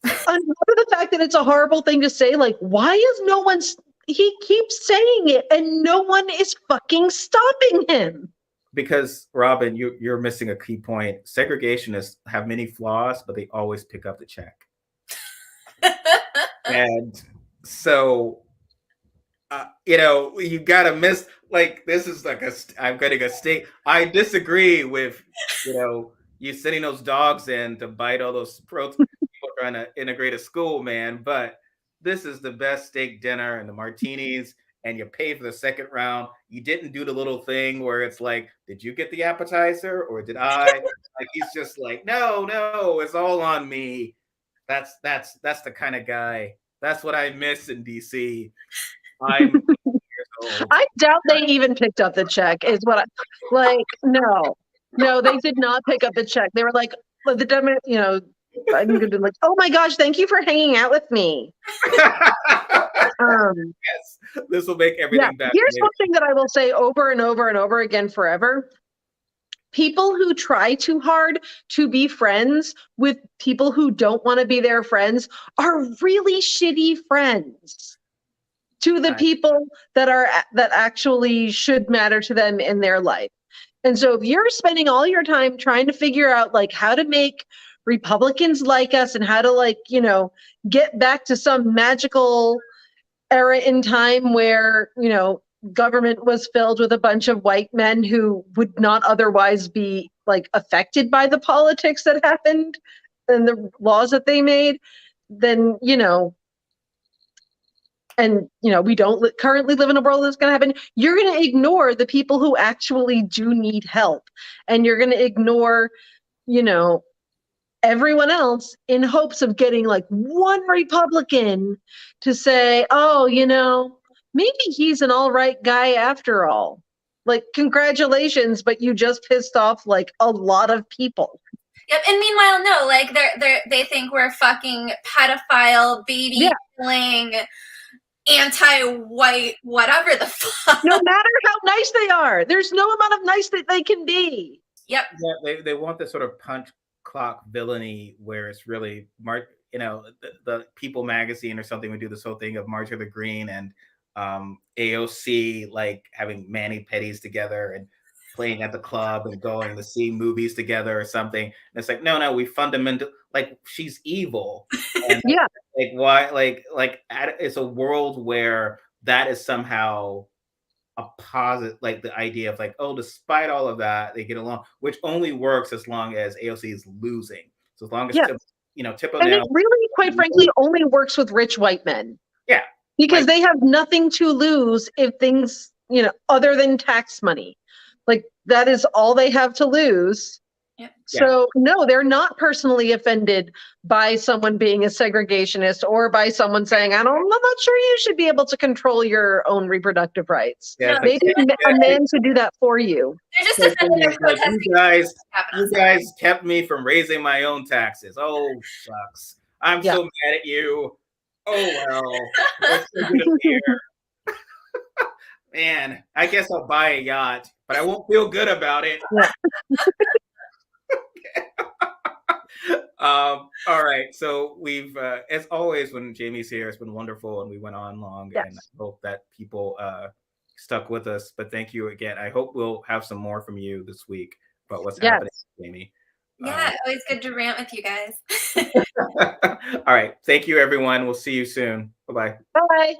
top of the fact that it's a horrible thing to say, like, why is no one, he keeps saying it and no one is fucking stopping him. Because Robin, you're missing a key point. Segregationists have many flaws, but they always pick up the check. And so, you gotta miss, like, this is like I'm getting a steak. I disagree with, you sending those dogs in to bite all those people trying to integrate a school, man. But this is the best steak dinner and the martinis, and you pay for the second round. You didn't do the little thing where it's like, did you get the appetizer or did I? Like, he's just like, no, it's all on me. That's the kind of guy. That's what I miss in DC. I'm years old. I doubt they even picked up the check. Is what no, they did not pick up the check. They were like, I'm gonna be like, oh my gosh, thank you for hanging out with me. Yes, this will make everything better. Here's one thing that I will say over and over and over again forever. People who try too hard to be friends with people who don't want to be their friends are really shitty friends to the people that actually should matter to them in their life. And so if you're spending all your time trying to figure out like how to make Republicans like us and how to get back to some magical era in time where, government was filled with a bunch of white men who would not otherwise be like affected by the politics that happened and the laws that they made, then, we don't currently live in a world that's going to happen. You're going to ignore the people who actually do need help. And you're going to ignore, everyone else in hopes of getting like one Republican to say, oh, maybe he's an all right guy after all. Like, congratulations, but you just pissed off like a lot of people. Yep. And meanwhile, no, like they think we're fucking pedophile, baby killing, anti-white, whatever the fuck. No matter how nice they are, there's no amount of nice that they can be. Yep. Yeah, they want this sort of punch clock villainy where it's really the People magazine or something would do this whole thing of Marjorie the Green and AOC like having mani-pedis together and playing at the club and going to see movies together or something. And it's like, no, we fundamentally, like, she's evil. And like, why? Like it's a world where that is somehow a positive, like the idea of like, oh, despite all of that, they get along, which only works as long as AOC is losing. So as long as Tip O'Neill, and it really, quite frankly, only works with rich white men. Yeah. Because they have nothing to lose if things, other than tax money. Like, that is all they have to lose. Yep. So, no, they're not personally offended by someone being a segregationist or by someone saying, I'm not sure you should be able to control your own reproductive rights. Yeah, maybe a man should do that for you. They're just offended. You guys kept me from raising my own taxes. Oh, shucks. I'm so mad at you. Oh, well. It's so good to hear. Man, I guess I'll buy a yacht, but I won't feel good about it. Yeah. All right. So we've, as always, when Jamie's here, it's been wonderful, and we went on long. Yes. And I hope that people stuck with us. But thank you again. I hope we'll have some more from you this week about what's happening, Jamie. Yeah, always good to rant with you guys. All right. Thank you, everyone. We'll see you soon. Bye-bye. Bye.